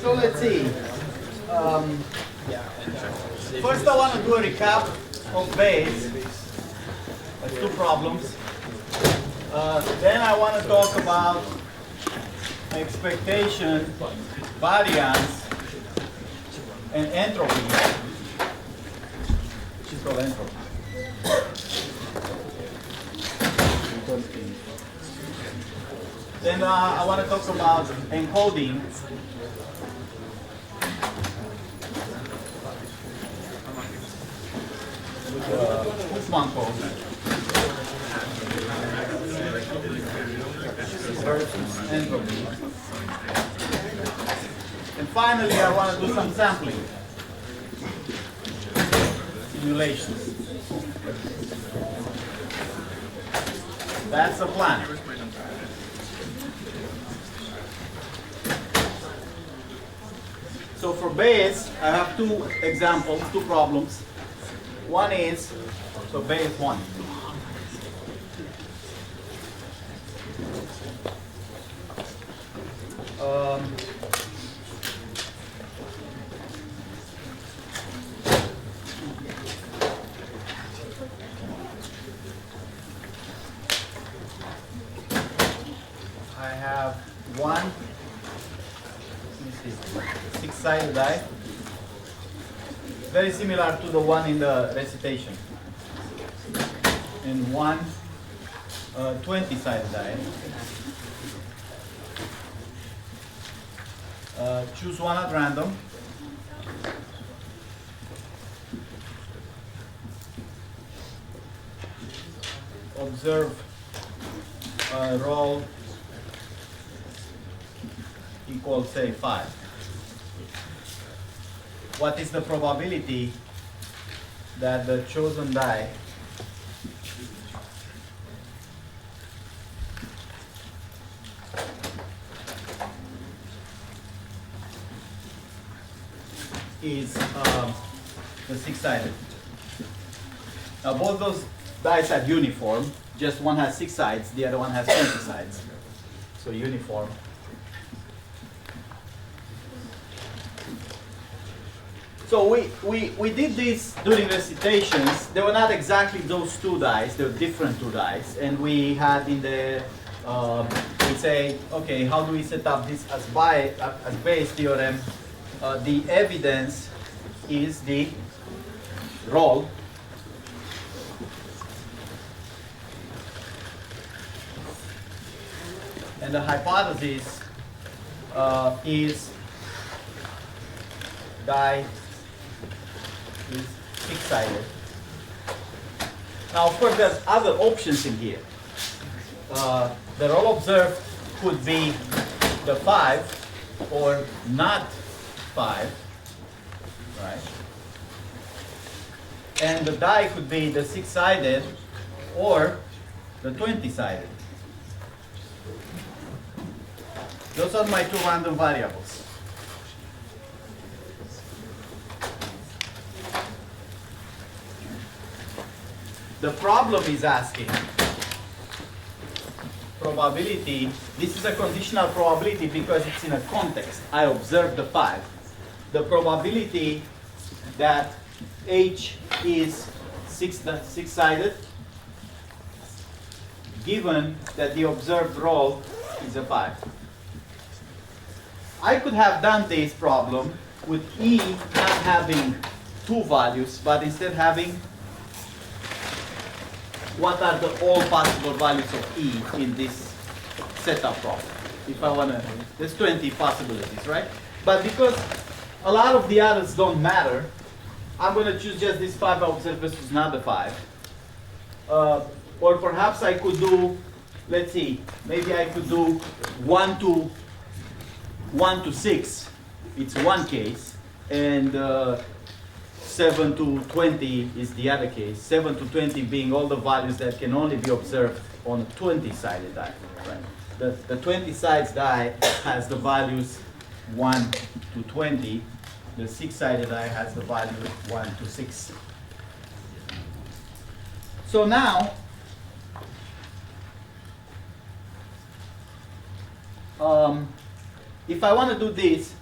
So let's see. First I want to do a recap of Bayes. That's two problems. Then I want to talk about expectation, variance, and entropy, which is called entropy. Then I want to talk about encoding. With Hoffman code versus entropy. And finally, I want to do some sampling simulations. That's the plan. So for Bayes, I have two examples, two problems. One is, so Bayes 1. I have one, let me see, six-sided die. Very similar to the one in the recitation. And one 20-sided die. Choose one at random. Observe roll equals, say, 5. What is the probability that the chosen die is the six-sided? Now both those dice are uniform, just one has 6 sides, the other one has 20 sides. So uniform. So we did this during recitations. They were not exactly those two dice, they were different two dice. And we had in the, we say, okay, how do we set up this as Bayes theorem? The evidence is the roll. And the hypothesis is die is six-sided. Now, of course, there's other options in here. The roll observed could be the 5 or not 5, right? And the die could be the six-sided or the 20-sided. Those are my two random variables. The problem is asking probability. This is a conditional probability because it's in a context. I observed the 5. The probability that H is six-sided, given that the observed roll is a 5. I could have done this problem with E not having two values, but instead having what are the all possible values of E in this setup problem. If I want to, there's 20 possibilities, right? But because a lot of the others don't matter, I'm going to choose just this 5 I observed versus another 5. Or perhaps I could do, let's see, maybe I could do 1 to 6. It's one case, and 7 to 20 is the other case. 7 to 20 being all the values that can only be observed on a 20-sided die. Right? The 20 sides die has the values 1 to 20. The 6-sided die has the value 1 to 6. So now, if I want to do this,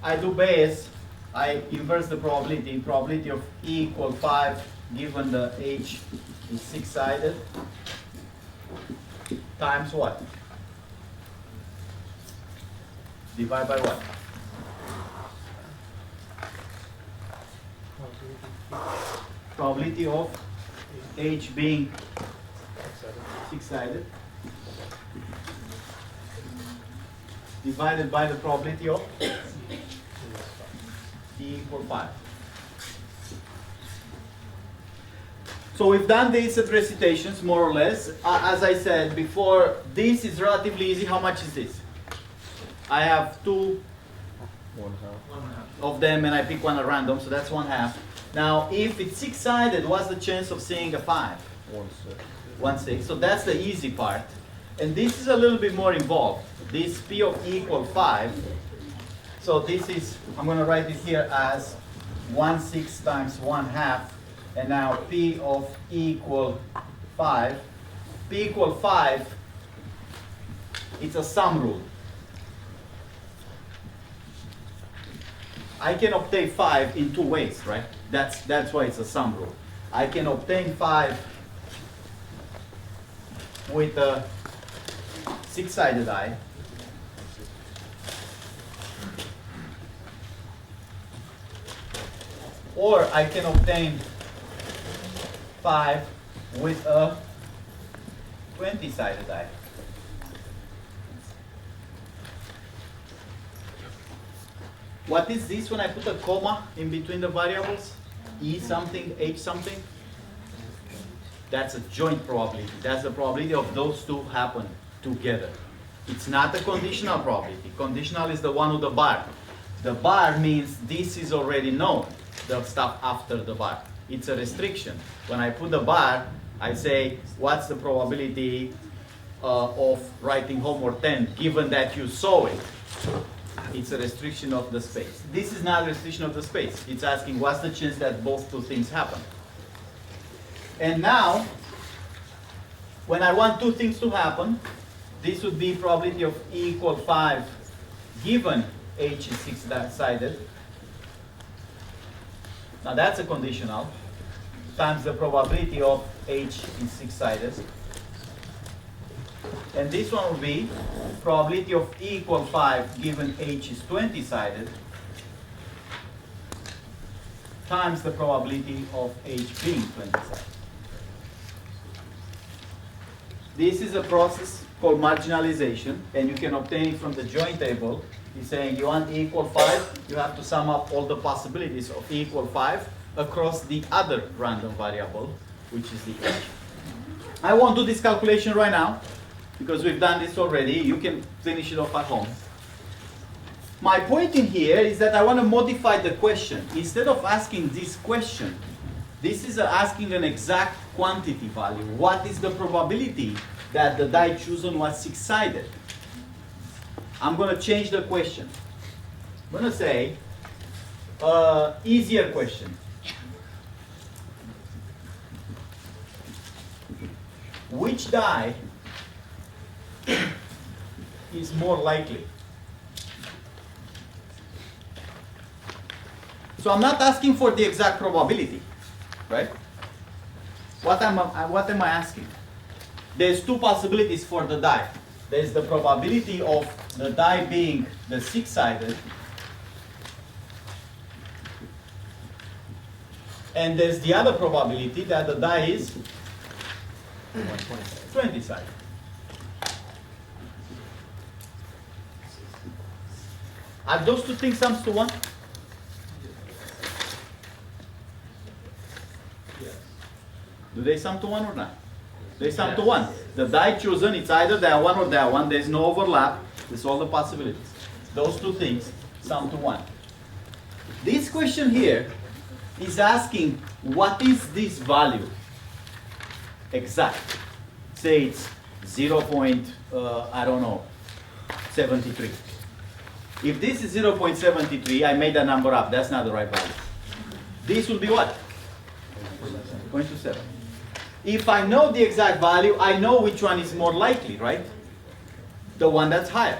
I do base, I inverse the probability. Probability of E equal 5 given the H is 6-sided times what? Divide by what? Probability of H being 6-sided divided by the probability of E equal 5. So we've done these at recitations more or less. As I said before, this is relatively easy. How much is this? I have two of them and I pick one at random, so that's 1/2. Now, if it's 6-sided, what's the chance of seeing a 5? 1/6. So that's the easy part. And this is a little bit more involved. This P of E equal 5. So this is, I'm going to write it here as 1/6 times 1/2. And now P of E equal 5. P equal 5, it's a sum rule. I can obtain 5 in 2 ways, right? That's why it's a sum rule. I can obtain 5 with a 6-sided die. Or I can obtain 5 with a 20-sided die. What is this when I put a comma in between the variables? E something, H something? That's a joint probability. That's the probability of those two happen together. It's not a conditional probability. Conditional is the one with the bar. The bar means this is already known, the stuff after the bar. It's a restriction. When I put the bar, I say, what's the probability of writing homework 10 given that you saw it? It's a restriction of the space. This is not a restriction of the space. It's asking what's the chance that both two things happen. And now, when I want two things to happen, this would be probability of E equal 5 given H is 6-sided. Now that's a conditional, times the probability of H is 6-sided. And this one will be probability of E equal 5 given H is 20-sided times the probability of H being 20-sided. This is a process called marginalization, and you can obtain it from the joint table. He's saying you want E equal 5, you have to sum up all the possibilities of E equal 5 across the other random variable, which is the H. I won't do this calculation right now, because we've done this already. You can finish it off at home. My point in here is that I want to modify the question. Instead of asking this question, this is asking an exact quantity value. What is the probability that the die chosen was 6-sided? I'm going to change the question. I'm going to say, easier question. Which die is more likely? So I'm not asking for the exact probability, right? What am I asking? There's two possibilities for the die. There's the probability of the die being the 6-sided, and there's the other probability that the die is 20-sided. Are those two things sums to 1? Do they sum to 1 or not? They sum to 1. The die chosen, it's either that one or that one. There's no overlap. There's all the possibilities. Those two things sum to 1. This question here is asking, what is this value? Exact. Say it's 0.73. If this is 0.73, I made that number up. That's not the right value. This will be what? 0.27. If I know the exact value, I know which one is more likely, right? The one that's higher.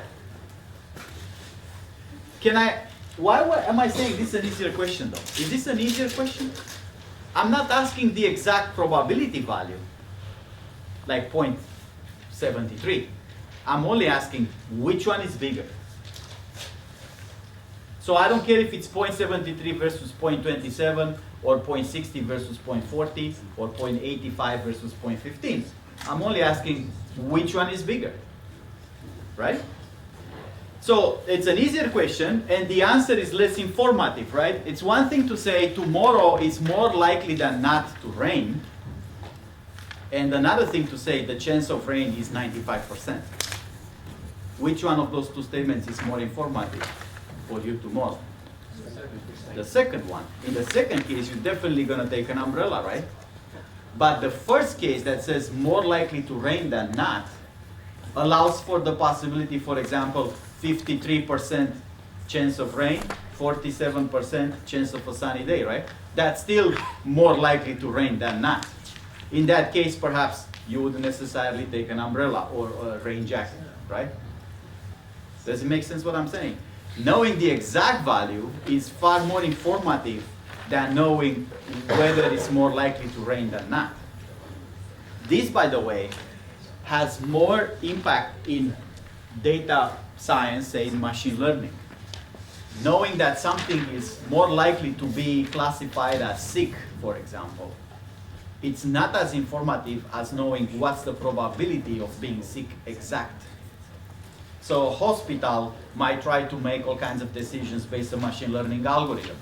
Can I why am I saying this is an easier question though? Is this an easier question? I'm not asking the exact probability value, like 0.73. I'm only asking which one is bigger. So I don't care if it's 0.73 versus 0.27 or 0.60 versus 0.40 or 0.85 versus 0.15. I'm only asking which one is bigger, right? So it's an easier question, and the answer is less informative, right? It's one thing to say tomorrow is more likely than not to rain, and another thing to say the chance of rain is 95%. Which one of those two statements is more informative for you tomorrow? The second one. In the second case, you're definitely going to take an umbrella, right? But the first case that says more likely to rain than not allows for the possibility, for example, 53% chance of rain, 47% chance of a sunny day, right? That's still more likely to rain than not. In that case, perhaps you wouldn't necessarily take an umbrella or a rain jacket, right? Does it make sense what I'm saying? Knowing the exact value is far more informative than knowing whether it's more likely to rain than not. This, by the way, has more impact in data science, say in machine learning. Knowing that something is more likely to be classified as sick, for example, it's not as informative as knowing what's the probability of being sick exact. So a hospital might try to make all kinds of decisions based on machine learning algorithm.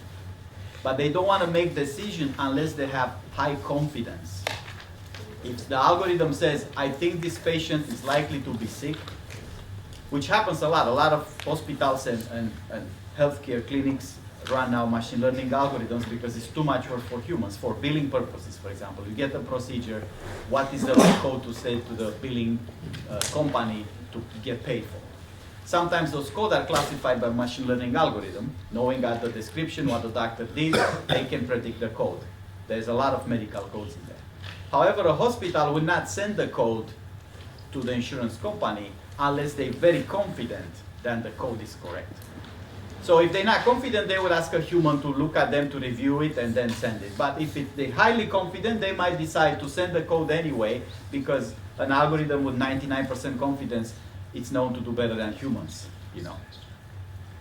But they don't want to make decisions unless they have high confidence. If the algorithm says, I think this patient is likely to be sick, which happens a lot of hospitals and healthcare clinics run now machine learning algorithms because it's too much work for humans. For billing purposes, for example, you get a procedure, what is the right code to say to the billing company to get paid for? Sometimes those codes are classified by machine learning algorithm. Knowing at the description what the doctor did, they can predict the code. There's a lot of medical codes in there. However, a hospital will not send the code to the insurance company unless they're very confident that the code is correct. So if they're not confident, they would ask a human to look at them to review it and then send it. But if they're highly confident, they might decide to send the code anyway because an algorithm with 99% confidence, it's known to do better than humans,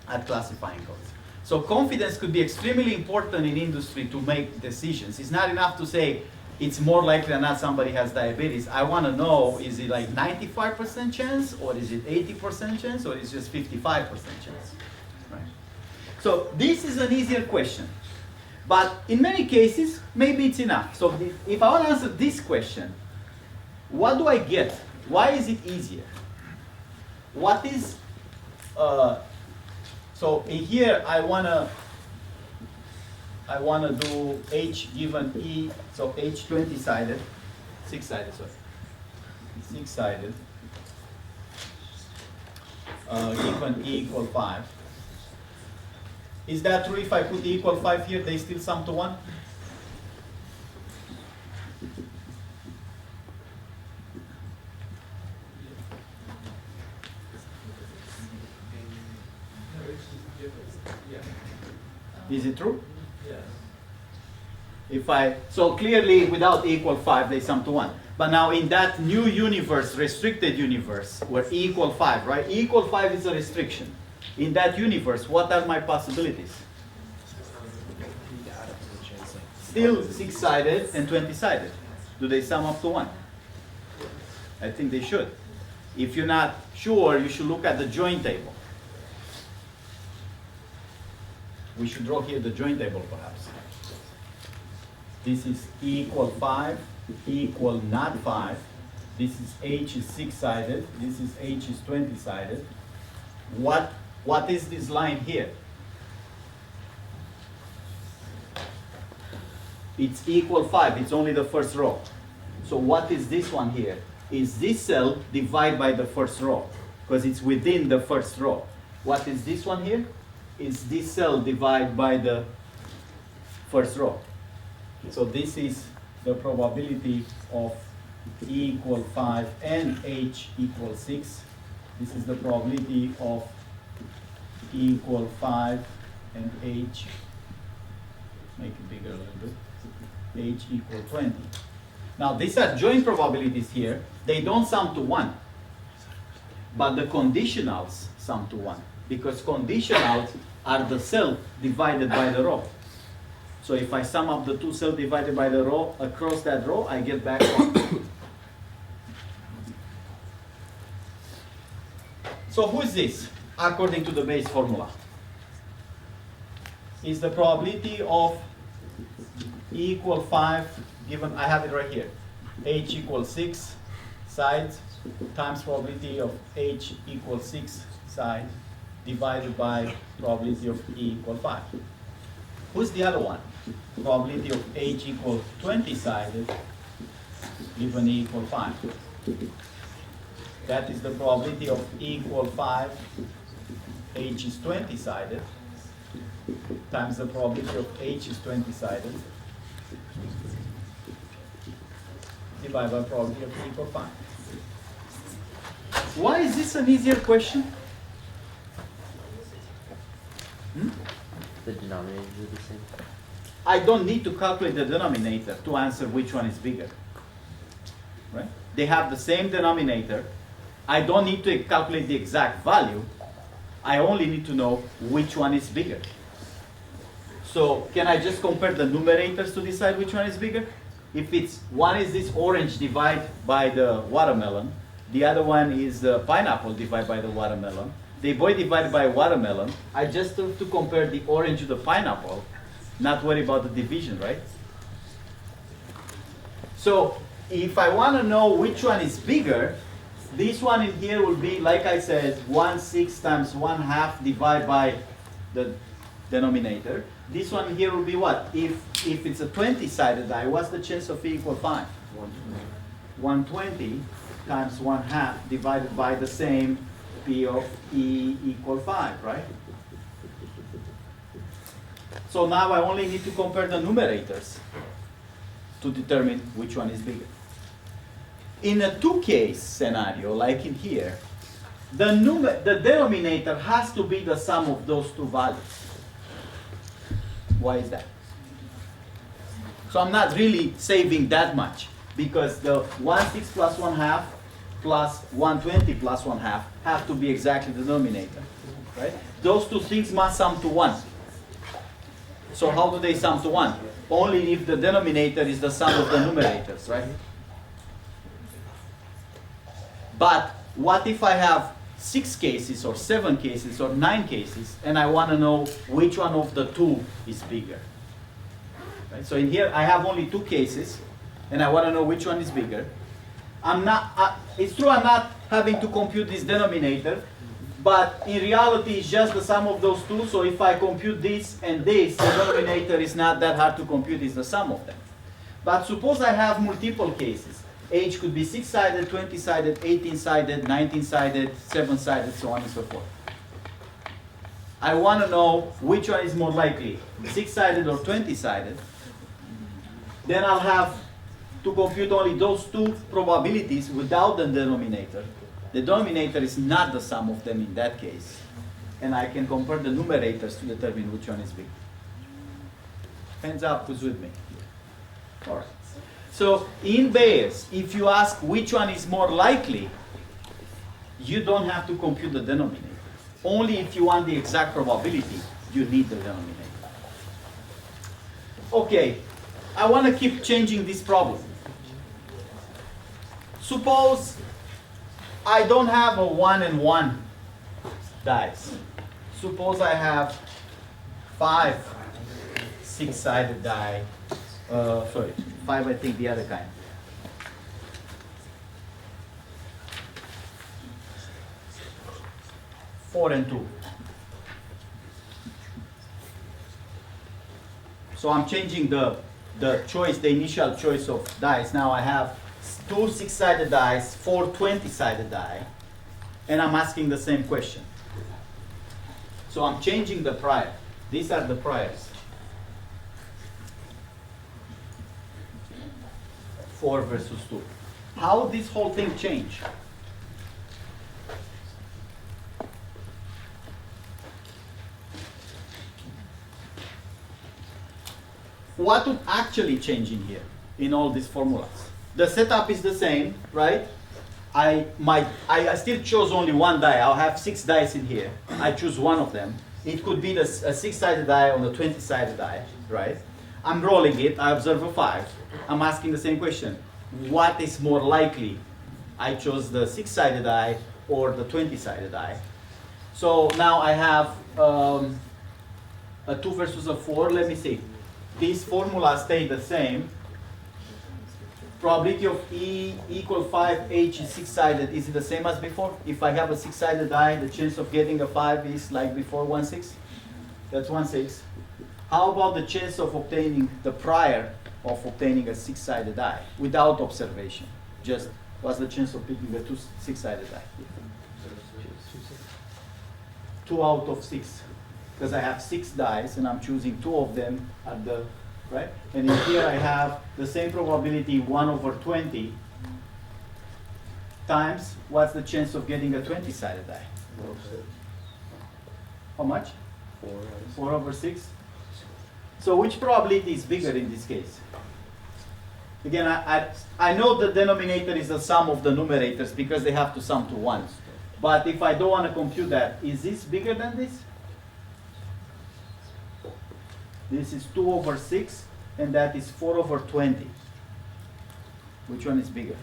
at classifying codes. So confidence could be extremely important in industry to make decisions. It's not enough to say it's more likely than not somebody has diabetes. I want to know, is it like 95% chance, or is it 80% chance, or is it just 55% chance? Right? So this is an easier question. But in many cases, maybe it's enough. So if I want to answer this question, what do I get? Why is it easier? What is, so in here I wanna do H given E, so H 20-sided, 6-sided, sorry, 6-sided, given E equal 5. Is that true if I put E equal 5 here, they still sum to 1? Is it true? Yes. So clearly without E equal 5, they sum to 1. But now in that new universe, restricted universe, where E equal 5, right? E equal 5 is a restriction. In that universe, what are my possibilities? Still 6-sided and 20-sided. Do they sum up to 1? I think they should. If you're not sure, you should look at the join table. We should draw here the join table perhaps. This is E equal 5, E equal not 5. This is H is 6-sided. This is H is 20-sided. What is this line here? It's equal 5. It's only the first row. So what is this one here? Is this cell divided by the first row? Because it's within the first row. What is this one here? Is this cell divided by the first row. So this is the probability of E equal 5 and H equal 6. This is the probability of E equal 5 and H, make it bigger a little bit, H equal 20. Now these are joint probabilities here. They don't sum to 1. But the conditionals sum to 1. Because conditionals are the cell divided by the row. So if I sum up the two cells divided by the row across that row, I get back 1. So who is this according to the Bayes formula? Is the probability of E equal 5 given, I have it right here, H equals 6 sides times probability of H equals 6 sides divided by probability of E equal 5. Who's the other one? Probability of H equal 20 sided given E equal 5. That is the probability of E equal 5, H is 20 sided, times the probability of H is 20 sided, divided by probability of E equal 5. Why is this an easier question? The denominator is the same. I don't need to calculate the denominator to answer which one is bigger. Right? They have the same denominator. I don't need to calculate the exact value. I only need to know which one is bigger. So can I just compare the numerators to decide which one is bigger? If it's one is this orange divided by the watermelon, the other one is the pineapple divided by the watermelon. They both divided by watermelon. I just have to compare the orange to the pineapple, not worry about the division, right? So if I want to know which one is bigger, this one in here will be, like I said, 1/6 times 1/2 divided by the denominator. This one here will be what? If it's a 20-sided die, what's the chance of E equal 5? 120 times 1/2 divided by the same P of E equal 5, right? So now I only need to compare the numerators to determine which one is bigger. In a two-case scenario, like in here, the denominator has to be the sum of those two values. Why is that? So I'm not really saving that much, because the 1/6 plus 1/2 plus 120 plus 1/2 have to be exactly the denominator, right? Those two things must sum to 1. So how do they sum to 1? Only if the denominator is the sum of the numerators, right? But what if I have 6 cases or 7 cases or 9 cases and I want to know which one of the two is bigger? Right? So in here I have only 2 cases and I want to know which one is bigger. It's true I'm not having to compute this denominator, but in reality it's just the sum of those two. So if I compute this and this, the denominator is not that hard to compute, it's the sum of them. But suppose I have multiple cases. H could be 6-sided, 20-sided, 18-sided, 19-sided, 7-sided, so on and so forth. I want to know which one is more likely, 6-sided or 20-sided. Then I'll have to compute only those two probabilities without the denominator. The denominator is not the sum of them in that case. And I can compare the numerators to determine which one is big. Hands up who's with me. All right. So in Bayes, if you ask which one is more likely, you don't have to compute the denominator. Only if you want the exact probability, you need the denominator. Okay, I want to keep changing this problem. Suppose I don't have a 1 and 1 dice. Suppose I have 5 6-sided die. 5, I think the other kind. Four and 2. So I'm changing the choice, the initial choice of dice. Now I have 2 6-sided dice, 4 20-sided die, and I'm asking the same question. So I'm changing the prior. These are the priors. 4 versus 2. How this whole thing change? what would actually change in here, in all these formulas? The setup is the same, right? I still chose only one die. I'll have 6 dice in here. I choose one of them. It could be a 6-sided die on the 20-sided die, right? I'm rolling it. I observe a 5. I'm asking the same question. What is more likely? I chose the 6-sided die or the 20-sided die. So now I have a 2 versus a 4. Let me see. These formulas stay the same. Probability of E equal 5, H is 6-sided. Is it the same as before? If I have a 6-sided die, the chance of getting a 5 is like before 1/6. That's 1/6. How about the chance of obtaining the prior of obtaining a 6-sided die without observation? Just what's the chance of picking a 6-sided die? 2 out of 6. Because I have 6 dice and I'm choosing 2 of them at the right? And in here I have the same probability 1/20 times what's the chance of getting a 20-sided die? How much? 4/6. So which probability is bigger in this case? Again, I know the denominator is the sum of the numerators because they have to sum to 1. But if I don't want to compute that, is this bigger than this? This is 2/6, and that is 4/20. Which one is bigger?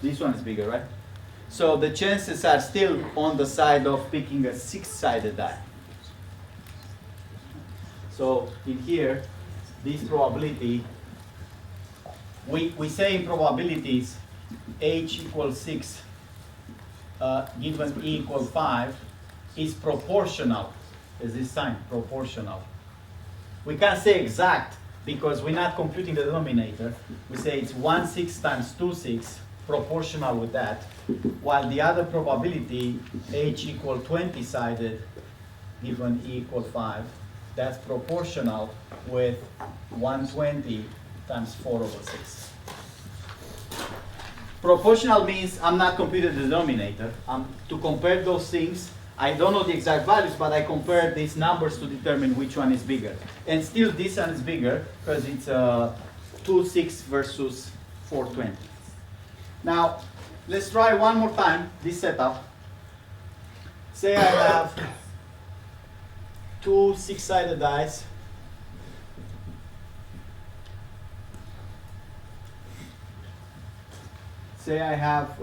This one is bigger, right? So the chances are still on the side of picking a 6-sided die. So in here, this probability, we say in probabilities, H equals 6, given E equals 5, is proportional, is this sign, proportional. We can't say exact because we're not computing the denominator. We say it's 1/6 times 2/6, proportional with that, while the other probability, H equal 20-sided, given E equal 5, that's proportional with 120 times 4/6. Proportional means I'm not computing the denominator. To compare those things, I don't know the exact values, but I compare these numbers to determine which one is bigger. And still this one is bigger because it's 2/6 versus 4/20. Now, let's try one more time this setup. Say I have 2 6-sided dice. Say I have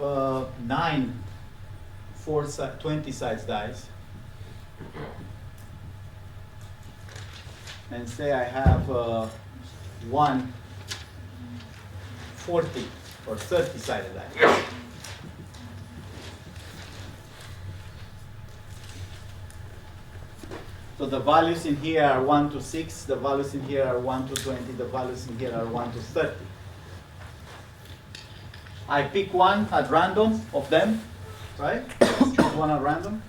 9 20-sided dice. And say I have 1 40 or 30-sided die. So the values in here are 1 to 6, the values in here are 1 to 20, the values in here are 1 to 30. I pick one at random of them, right? Choose one at random.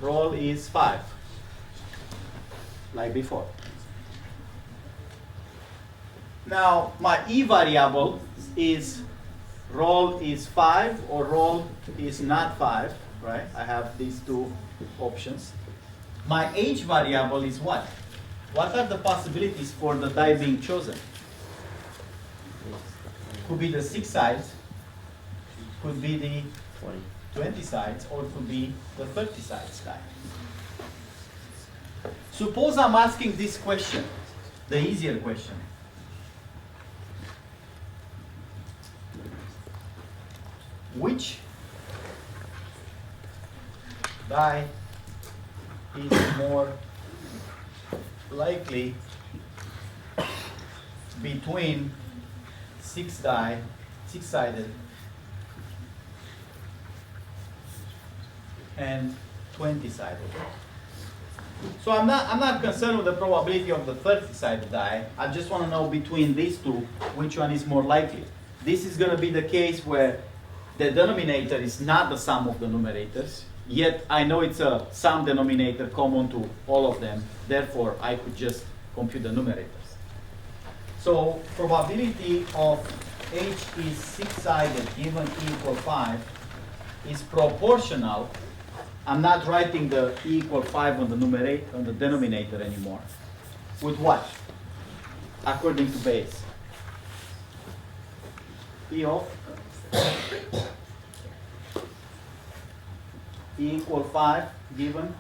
Roll is 5, like before. Now, my E variable is roll is 5 or roll is not 5, right? I have these two options. My H variable is what? What are the possibilities for the die being chosen? Could be the 6 sides, could be the 20 sides, or could be the 30 sides die. Suppose I'm asking this question, the easier question. Which die is more likely between 6-sided and 20-sided? So I'm not concerned with the probability of the 30-sided die. I just want to know between these two which one is more likely. This is going to be the case where the denominator is not the sum of the numerators, yet I know it's a sum denominator common to all of them. Therefore, I could just compute the numerators. So probability of H is 6-sided given E equal 5 is proportional. I'm not writing the E equal 5 on the numerator, on the denominator anymore. With what? According to Bayes. P of E equal 5 given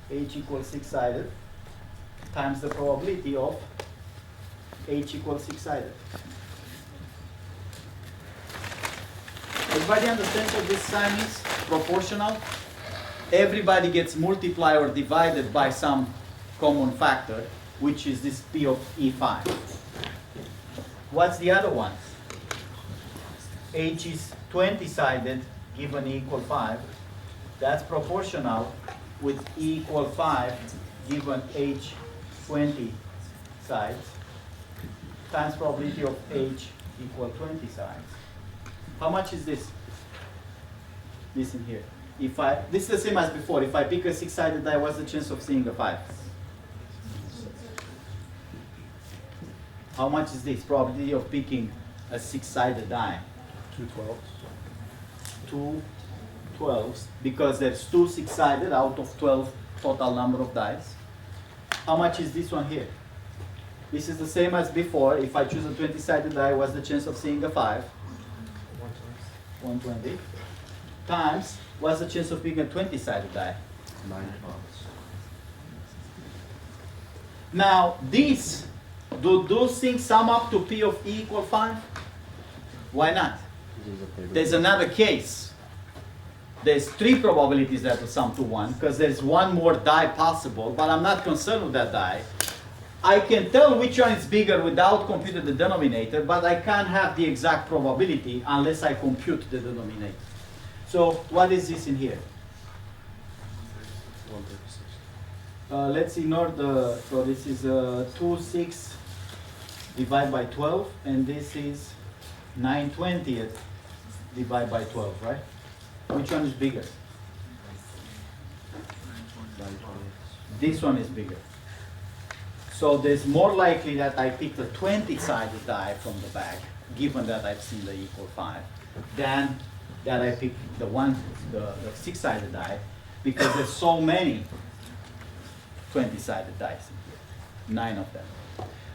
H equals 6-sided times the probability of H equals 6-sided. Everybody understands what this sign is? Proportional. Everybody gets multiplied or divided by some common factor, which is this P of E5. What's the other one? H is 20-sided given E equal 5. That's proportional with E equal 5 given H 20 sides times probability of H equal 20 sides. How much is this? This in here. This is the same as before. If I pick a 6-sided die, what's the chance of seeing a 5? How much is this? Probability of picking a 6-sided die. 2 12s. 2 12s, because there's 2 6-sided out of 12 total number of dice. How much is this one here? This is the same as before. If I choose a 20-sided die, what's the chance of seeing a 5? 120. Times, what's the chance of being a 20-sided die? 9 12s. Now, these, do those things sum up to P of E equal 5? Why not? There's another case. There's 3 probabilities that will sum to 1, because there's one more die possible, but I'm not concerned with that die. I can tell which one is bigger without computing the denominator, but I can't have the exact probability unless I compute the denominator. So what is this in here? 136. Let's ignore the, so this is 2 6 divided by 12, and this is 9/20 divided by 12, right? Which one is bigger? 9 This one is bigger. So there's more likely that I picked a 20-sided die from the bag, given that I've seen the equal 5, than that I picked the 6-sided die, because there's so many 20-sided dice in here, 9 of them.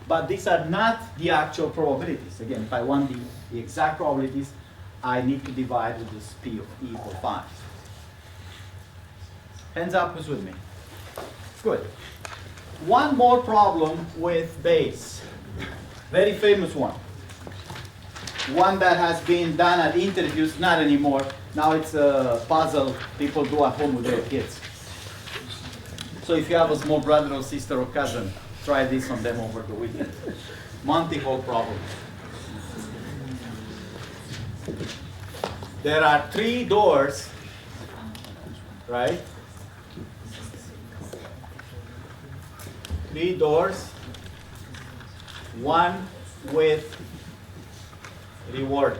But these are not the actual probabilities. Again, if I want the exact probabilities, I need to divide with this P of E equal 5. Hands up, who's with me? Good. One more problem with Bayes. Very famous one. One that has been done at interviews, not anymore. Now it's a puzzle people do at home with their kids. So if you have a small brother or sister or cousin, try this on them over the weekend. Monty Hall problem. There are 3 doors, right? 3 doors, one with reward,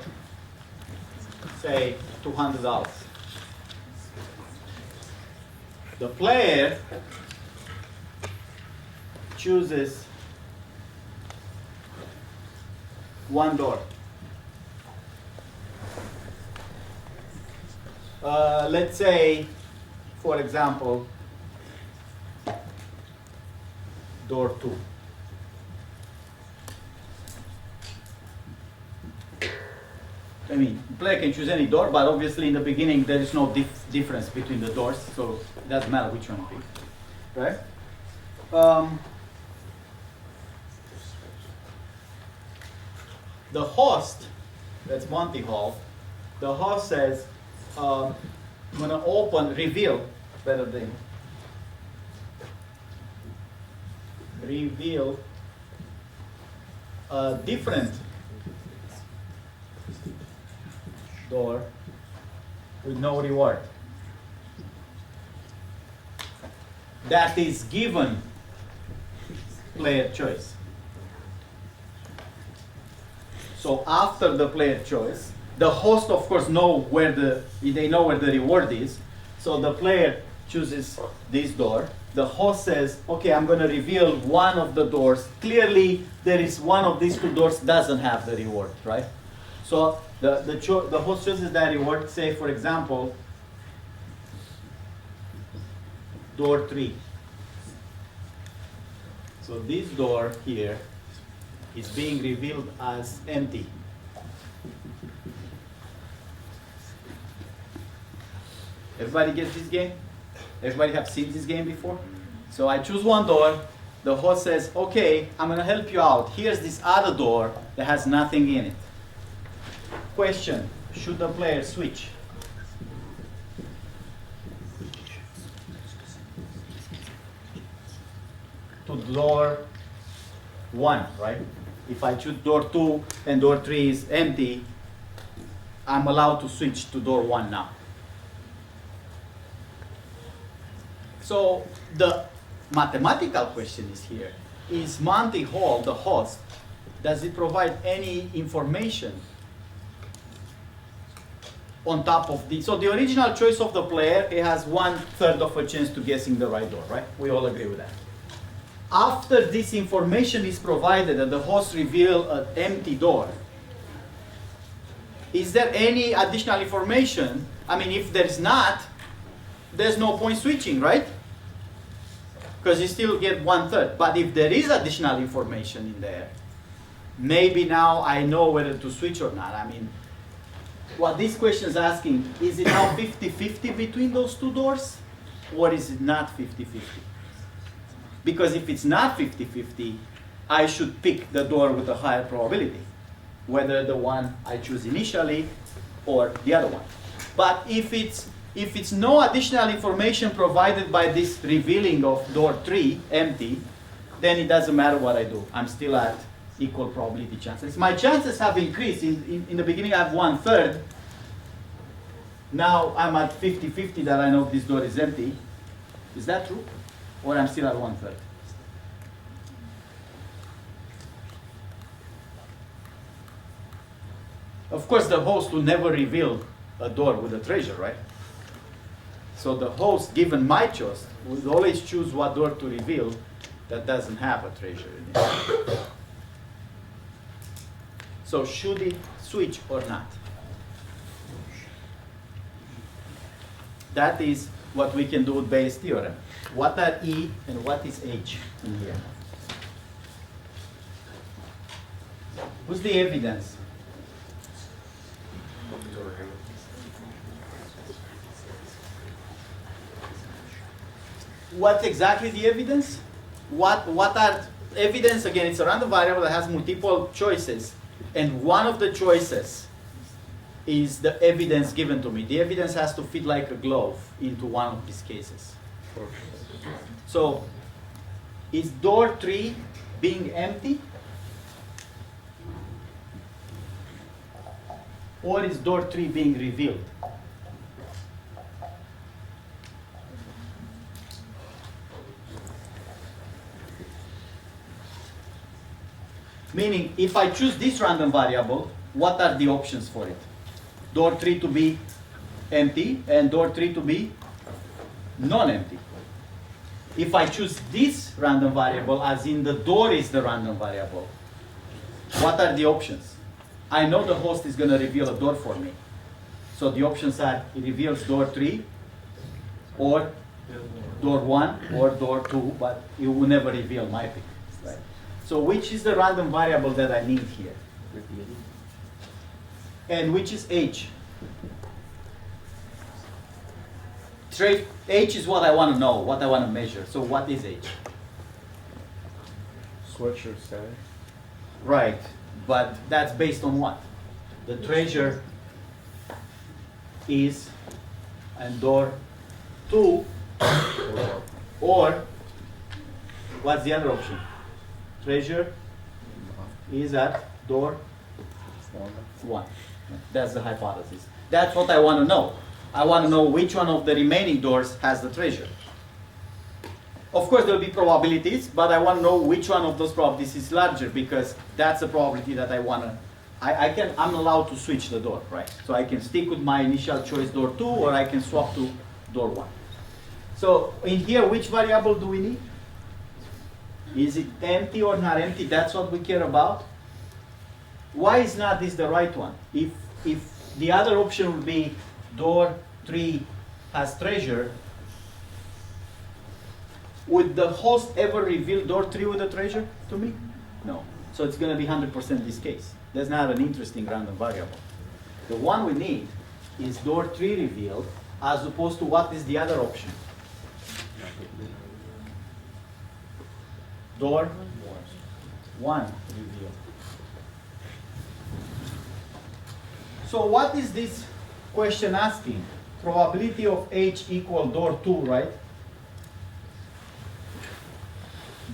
say $200. The player chooses one door. Let's say, for example, door 2. I mean, the player can choose any door, but obviously in the beginning there is no difference between the doors, so it doesn't matter which one you pick, right? The host, that's Monty Hall, the host says, I'm going to reveal a different door with no reward. That is given player choice. So after the player choice, the host of course they know where the reward is. So the player chooses this door. The host says, okay, I'm going to reveal one of the doors. Clearly there is one of these 2 doors doesn't have the reward, right? So the host chooses that reward, say for example, door 3. So this door here is being revealed as empty. Everybody gets this game? Everybody have seen this game before? So I choose one door. The host says, okay, I'm going to help you out. Here's this other door that has nothing in it. Question, should the player switch? To door 1, right? If I choose door 2 and door 3 is empty, I'm allowed to switch to door 1 now. So the mathematical question is here. Is Monty Hall, the host, does it provide any information on top of the, so the original choice of the player, it has 1/3 of a chance to guessing the right door, right? We all agree with that. After this information is provided and the host reveal an empty door, is there any additional information? I mean, if there's not, there's no point switching, right? Because you still get 1/3. But if there is additional information in there, maybe now I know whether to switch or not. I mean, what this question is asking, is it now 50-50 between those two doors? Or is it not 50-50? Because if it's not 50-50, I should pick the door with a higher probability, whether the one I choose initially or the other one. But if it's no additional information provided by this revealing of door 3 empty, then it doesn't matter what I do. I'm still at equal probability chances. My chances have increased. In the beginning, I have 1/3. Now I'm at 50-50 that I know this door is empty. Is that true? Or I'm still at 1/3? Of course, the host will never reveal a door with a treasure, right? So the host, given my choice, will always choose what door to reveal that doesn't have a treasure in it. So should it switch or not? That is what we can do with Bayes' theorem. What are E and what is H in here? What's the evidence? What's exactly the evidence? What are evidence? Again, it's a random variable that has multiple choices, and one of the choices is the evidence given to me. The evidence has to fit like a glove into one of these cases. So, is door 3 being empty? Or is door 3 being revealed? Meaning, if I choose this random variable, what are the options for it? Door 3 to be empty and door 3 to be non-empty. If I choose this random variable, as in the door is the random variable, what are the options? I know the host is going to reveal a door for me. So the options are, it reveals door 3, or door 1, or door 2, but it will never reveal my pick. Right? So which is the random variable that I need here? And which is H? H is what I want to know, what I want to measure. So what is H? Sweatshirt status. Right, but that's based on what? The treasure is and door 2, or what's the other option? Treasure is at door 1. That's the hypothesis. That's what I want to know. I want to know which one of the remaining doors has the treasure. Of course, there will be probabilities, but I want to know which one of those probabilities is larger, because that's the probability that I want to. I'm allowed to switch the door, right? So I can stick with my initial choice door 2, or I can swap to door 1. So in here, which variable do we need? Is it empty or not empty? That's what we care about. why is not this the right one? If the other option would be door 3 has treasure, would the host ever reveal door 3 with a treasure to me? No. So it's going to be 100% this case. That's not an interesting random variable. The one we need is door 3 revealed, as opposed to what is the other option? Door 1 revealed. So what is this question asking? Probability of H equal door 2, right?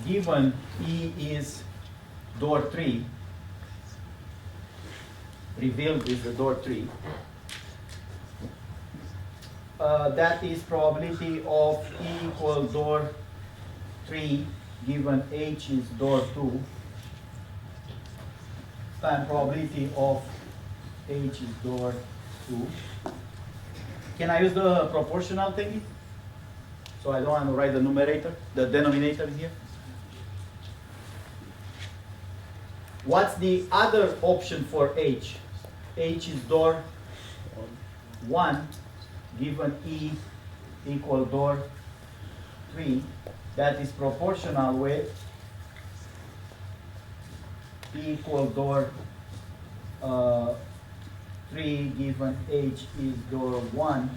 Given E is door 3, revealed is the door 3. That is probability of E equal door 3 given H is door 2 times probability of H is door 2. Can I use the proportional thingy? So I don't want to write the numerator, the denominator here. What's the other option for H? H is door 1 given E equal door 3. That is proportional with E equal door 3 given H is door 1.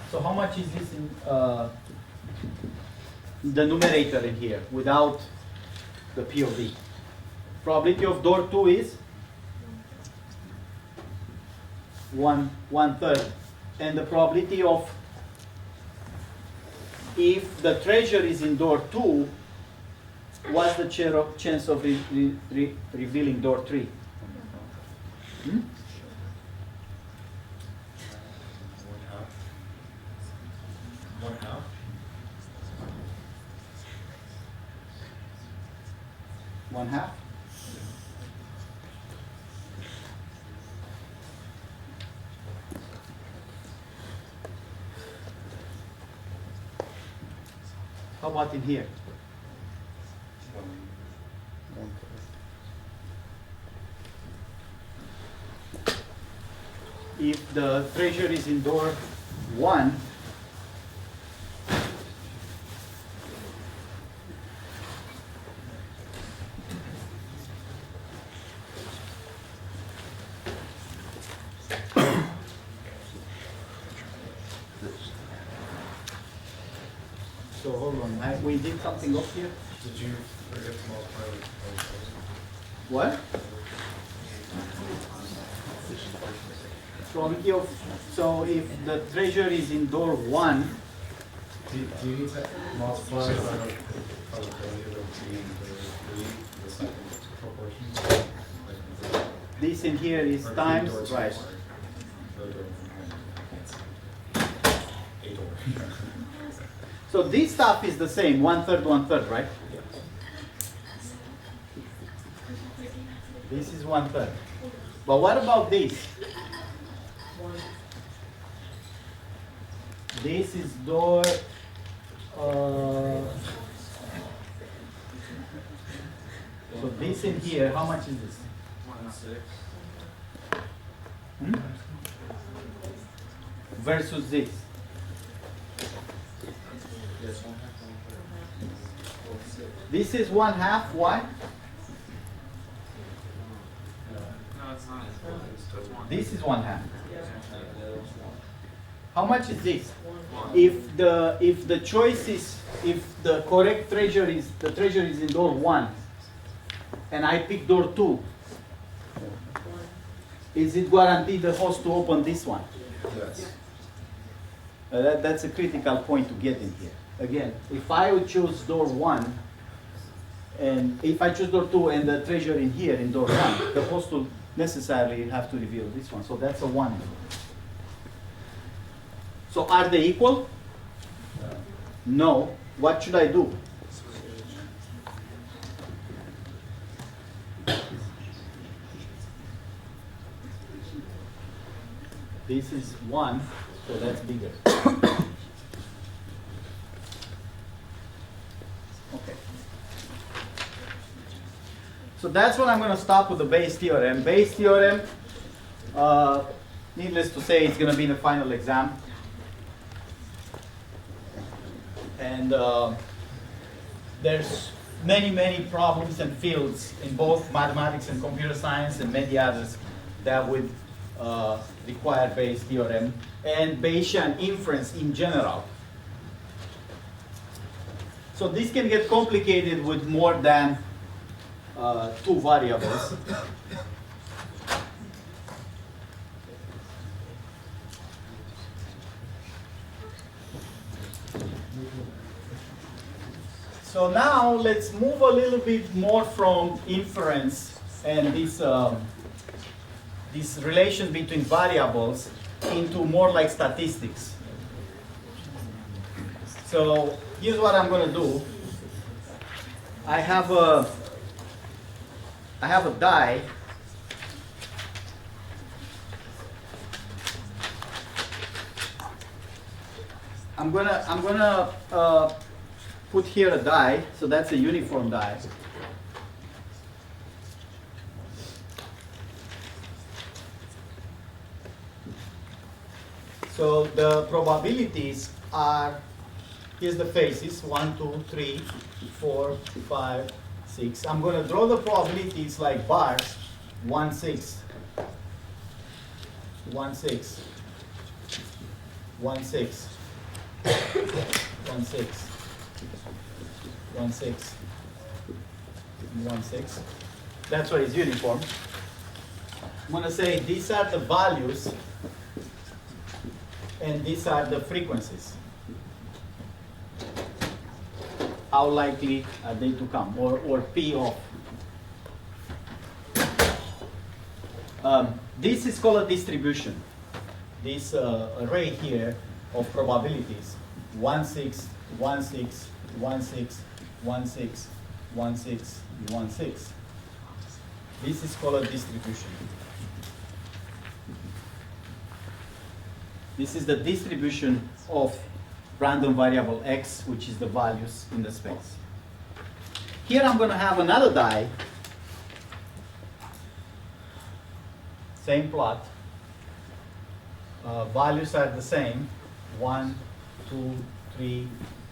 So how much is this in the numerator in here without the P of D? Probability of door 2 is 1/3. And the probability of, if the treasure is in door 2, what's the chance of revealing door 3? Hmm? 1/2. One half? How about in here? If the treasure is in door 1, so hold on, we did something up here. Did you forget to multiply with What? Probability of, so if the treasure is in door 1, do you need to multiply by the probability of the second proportion? this in here is Or times, door two, right? sorry. The door one. A door. So this stuff is the same, 1/3, 1/3, right? This is 1/3. But what about this? This is door, so this in here, how much is this? 1/6. Hmm? Versus this. Yes, 1/2. This is 1/2, why? No, it's not. It's 1. This is 1/2. How much is this? If the choice is, if the correct treasure is, the treasure is in door 1, and I pick door 2, is it guaranteed the host to open this one? Yes. That's a critical point to get in here. Again, if I would choose door 1, and if I choose door 2 and the treasure in here in door 1, the host will necessarily have to reveal this one. So that's a 1. So are they equal? No. What should I do? This is 1, so that's bigger. So that's when I'm going to stop with the Bayes theorem. Bayes theorem, needless to say, it's going to be in the final exam. And there's many problems and fields in both mathematics and computer science and many others that would require Bayes theorem and Bayesian inference in general. So this can get complicated with more than 2 variables. So now let's move a little bit more from inference and this relation between variables into more like statistics. So here's what I'm going to do. I have a die. I'm gonna put here a die, so that's a uniform die. So the probabilities are, here's the faces, 1, 2, 3, 4, 5, 6. I'm going to draw the probabilities like bars, 1, 6, 1, 6, 1, 6, 1, 6, 1, 6, 1, 6. That's why it's uniform. I'm going to say these are the values and these are the frequencies. How likely are they to come, or P of. This is called a distribution. This array here of probabilities, 1, 6, 1, 6, 1, 6, 1, 6, 1, 6, 1, 6. This is called a distribution. This is the distribution of random variable x, which is the values in the space. Here I'm going to have another die, same plot. Values are the same, 1, 2, 3,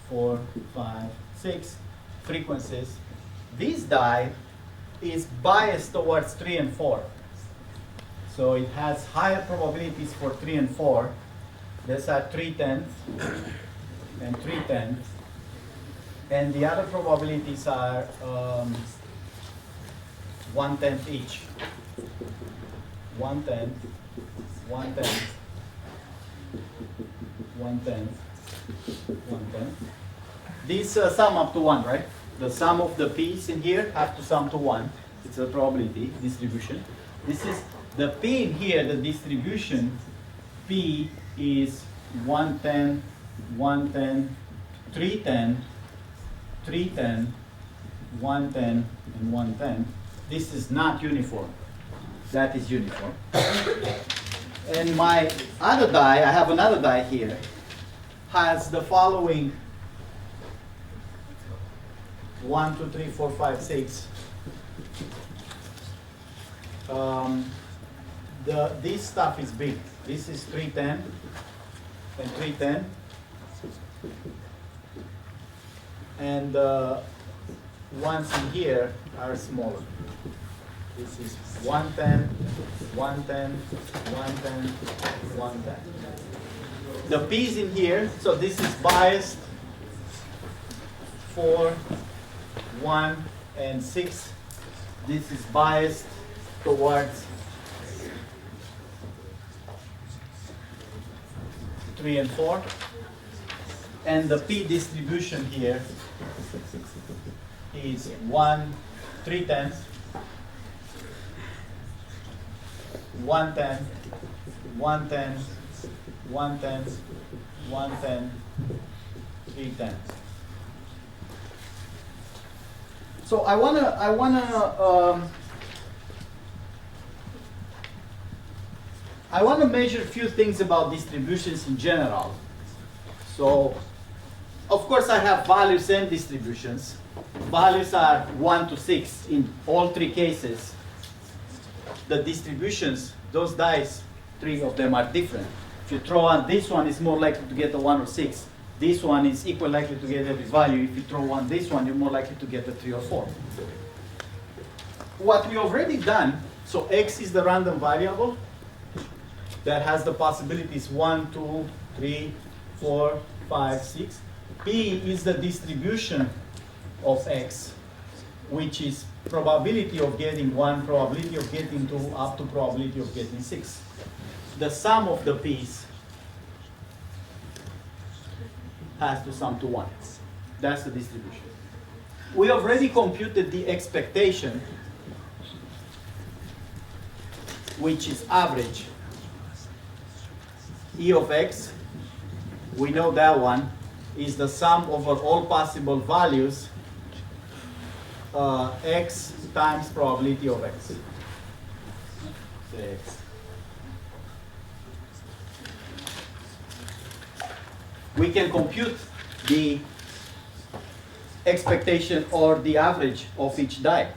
4, 5, 6 frequencies. This die is biased towards 3 and 4. So it has higher probabilities for 3 and 4. These are 3/10 and 3/10. And the other probabilities are 1/10 each. 1/10, 1/10, 1/10, 1/10. These sum up to 1, right? The sum of the p's in here have to sum to 1. It's a probability distribution. This is the p in here, the distribution p is 1/10, 1/10, 3/10, 3/10, 1/10, and 1/10. This is not uniform. That is uniform. And my other die, I have another die here, has the following 1, 2, 3, 4, 5, 6. This stuff is big. This is 3/10 and 3/10. And the ones in here are smaller. This is 1/10, 1/10, 1/10, 1/10. The p's in here, so this is biased 4, 1, and 6. This is biased towards 3 and 4. And the p distribution here is 1, 3/10, 1/10, 1/10, 1/10, 1/10, 3/10. So I wanna measure a few things about distributions in general. So of course, I have values and distributions. Values are 1 to 6 in all three cases. The distributions, those dice, 3 of them are different. If you throw on this one, it's more likely to get a 1 or 6. This one is equal likely to get every value. If you throw on this one, you're more likely to get a 3 or 4. What we already done, so x is the random variable that has the possibilities 1, 2, 3, 4, 5, 6. P is the distribution of x, which is probability of getting 1, probability of getting 2, up to probability of getting 6. The sum of the p's has to sum to 1. That's the distribution. We already computed the expectation, which is average. E of x, we know that one, is the sum over all possible values, x times probability of x. Say x. We can compute the expectation or the average of each die.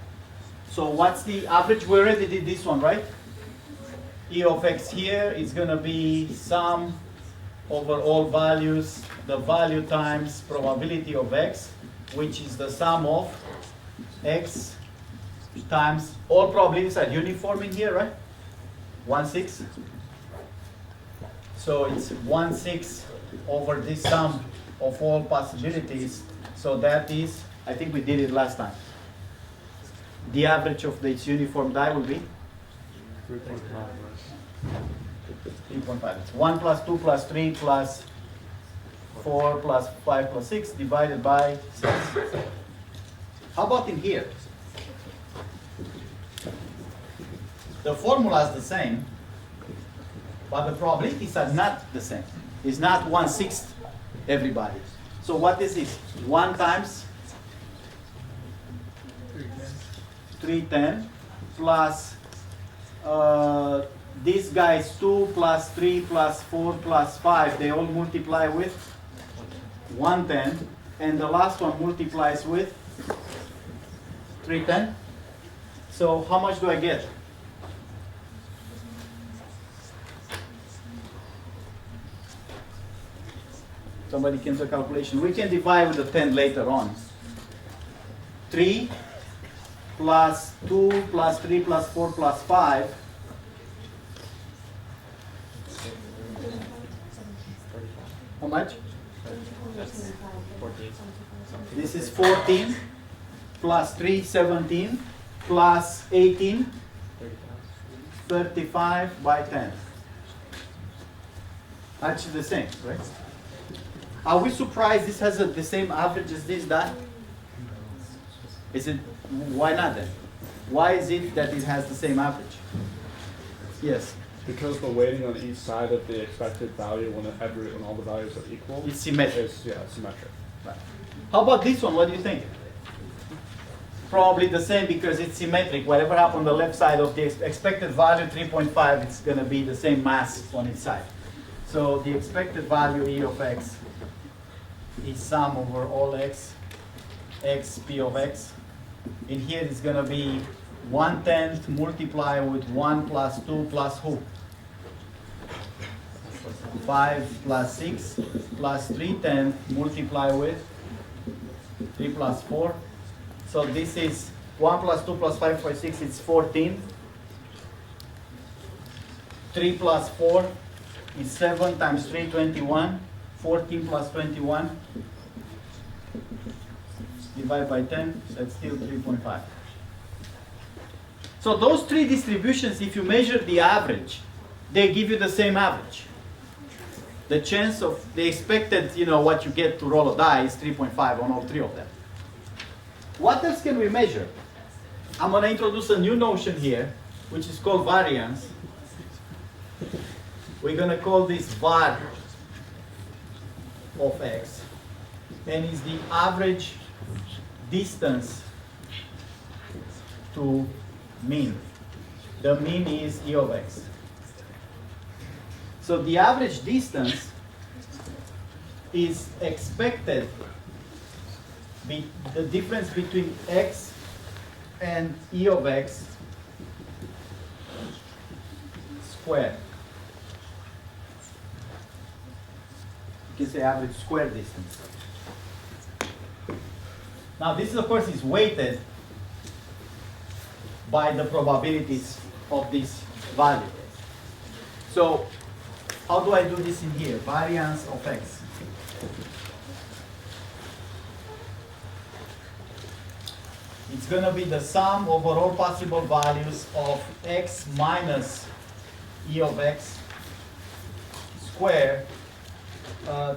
So what's the average? We already did this one, right? E of x here is going to be sum over all values, the value times probability of x, which is the sum of x times all probabilities are uniform in here, right? 1/6. So it's 1/6 over this sum of all possibilities. So that is, I think we did it last time. The average of this uniform die will be 3.5. 3.5. It's 1 plus 2 plus 3 plus 4 plus 5 plus 6 divided by 6. How about in here? The formula is the same, but the probabilities are not the same. It's not 1/6 everybody. So what is this? 1 times 310 plus these guys 2 plus 3 plus 4 plus 5, they all multiply with 110, and the last one multiplies with 310. So how much do I get? Somebody can do a calculation. We can divide with the 10 later on. 3 plus 2 plus 3 plus 4 plus 5. How much? That's 14. This is 14 plus 3, 17 plus 18, 35 by 10. Actually the same, right? Are we surprised this has the same average as this die? Is it, why not then? Why is it that it has the same average? Yes, Because the weighting on each side of the expected value when all the values are equal it's symmetric. is symmetric. Right. How about this one? What do you think? Probably the same because it's symmetric. Whatever happens on the left side of the expected value, 3.5, it's going to be the same mass on each side. So the expected value E of x is sum over all x, x p of x. In here it's going to be 1/10 multiply with 1 plus 2 plus who? 5 plus 6 plus 3/10 multiply with 3 plus 4. So this is 1 plus 2 plus 5 plus 6, it's 14. 3 plus 4 is 7 times 3, 21. 14 plus 21 divided by 10, that's still 3.5. So those three distributions, if you measure the average, they give you the same average. The chance of the expected, what you get to roll a die is 3.5 on all three of them. What else can we measure? I'm going to introduce a new notion here, which is called variance. We're going to call this var of x, and it's the average distance to mean. The mean is E of x. So the average distance is expected, the difference between x and e of x squared. You can say average square distance. Now this of course is weighted by the probabilities of this value. So how do I do this in here? Variance of x. It's going to be the sum over all possible values of x minus e of x squared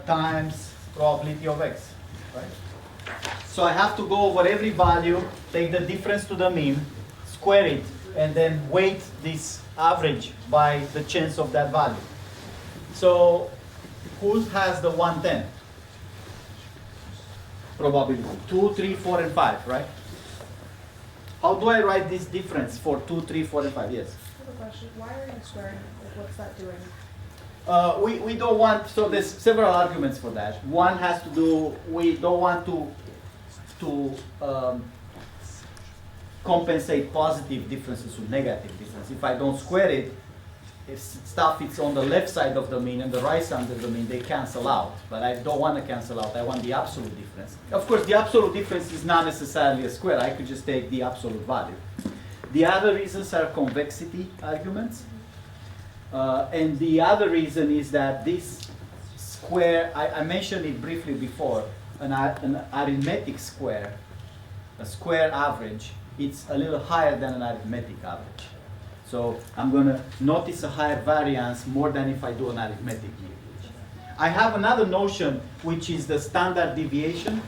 times probability of x, right? So I have to go over every value, take the difference to the mean, square it, and then weight this average by the chance of that value. So who has the 110 probability? 2, 3, 4, and 5, right? How do I write this difference for 2, 3, 4, and 5? Yes? I have a question. Why are you squaring it? Like, what's that doing? We don't want, so there's several arguments for that. One has to do, we don't want to compensate positive differences with negative differences. If I don't square it, if stuff is on the left side of the mean and the right side of the mean, they cancel out. But I don't want to cancel out. I want the absolute difference. Of course, the absolute difference is not necessarily a square. I could just take the absolute value. The other reasons are convexity arguments. And the other reason is that this square, I mentioned it briefly before, an arithmetic square, a square average, it's a little higher than an arithmetic average. So I'm going to notice a higher variance more than if I do an arithmetic average. I have another notion, which is the standard deviation,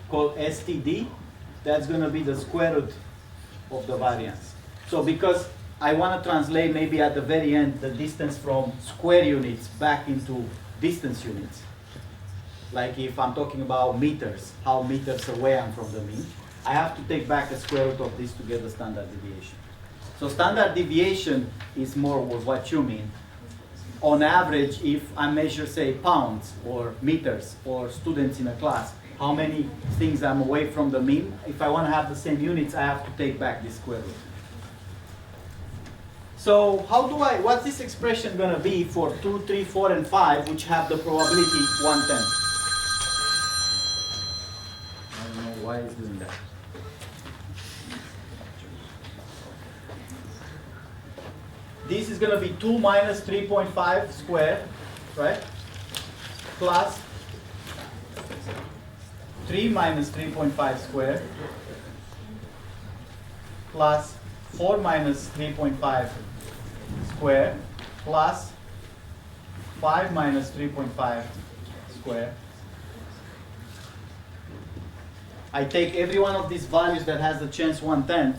called STD. That's going to be the square root of the variance. So because I want to translate maybe at the very end the distance from square units back into distance units. Like if I'm talking about meters, how meters away I'm from the mean, I have to take back the square root of this to get the standard deviation. So standard deviation is more with what you mean. On average, if I measure, say, pounds or meters or students in a class, how many things I'm away from the mean, if I want to have the same units, I have to take back this square root. So what's this expression going to be for 2, 3, 4, and 5, which have the probability 1/10? I don't know why it's doing that. This is going to be 2 minus 3.5 squared, right? Plus 3 minus 3.5 squared plus 4 minus 3.5 squared plus 5 minus 3.5 squared. I take every one of these values that has the chance 1/10,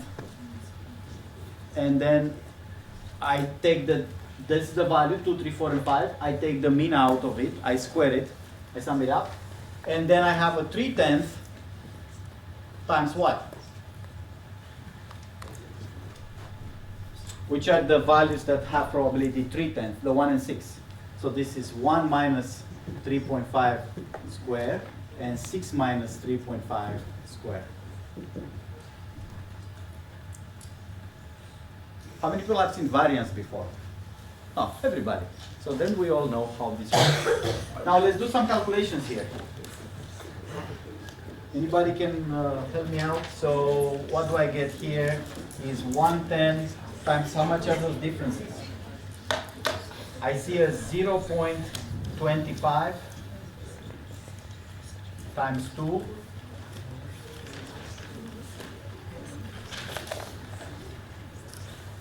and then I take this is the value, 2, 3, 4, and 5. I take the mean out of it, I square it, I sum it up, and then I have a 3/10 times what? Which are the values that have probability 3/10, the 1 and 6. So this is 1 minus 3.5 square and 6 minus 3.5 square. How many people have seen variance before? Oh, everybody. So then we all know how this works. Now let's do some calculations here. Anybody can help me out? So what do I get here is 1/10 times how much are those differences? I see a 0.25 times 2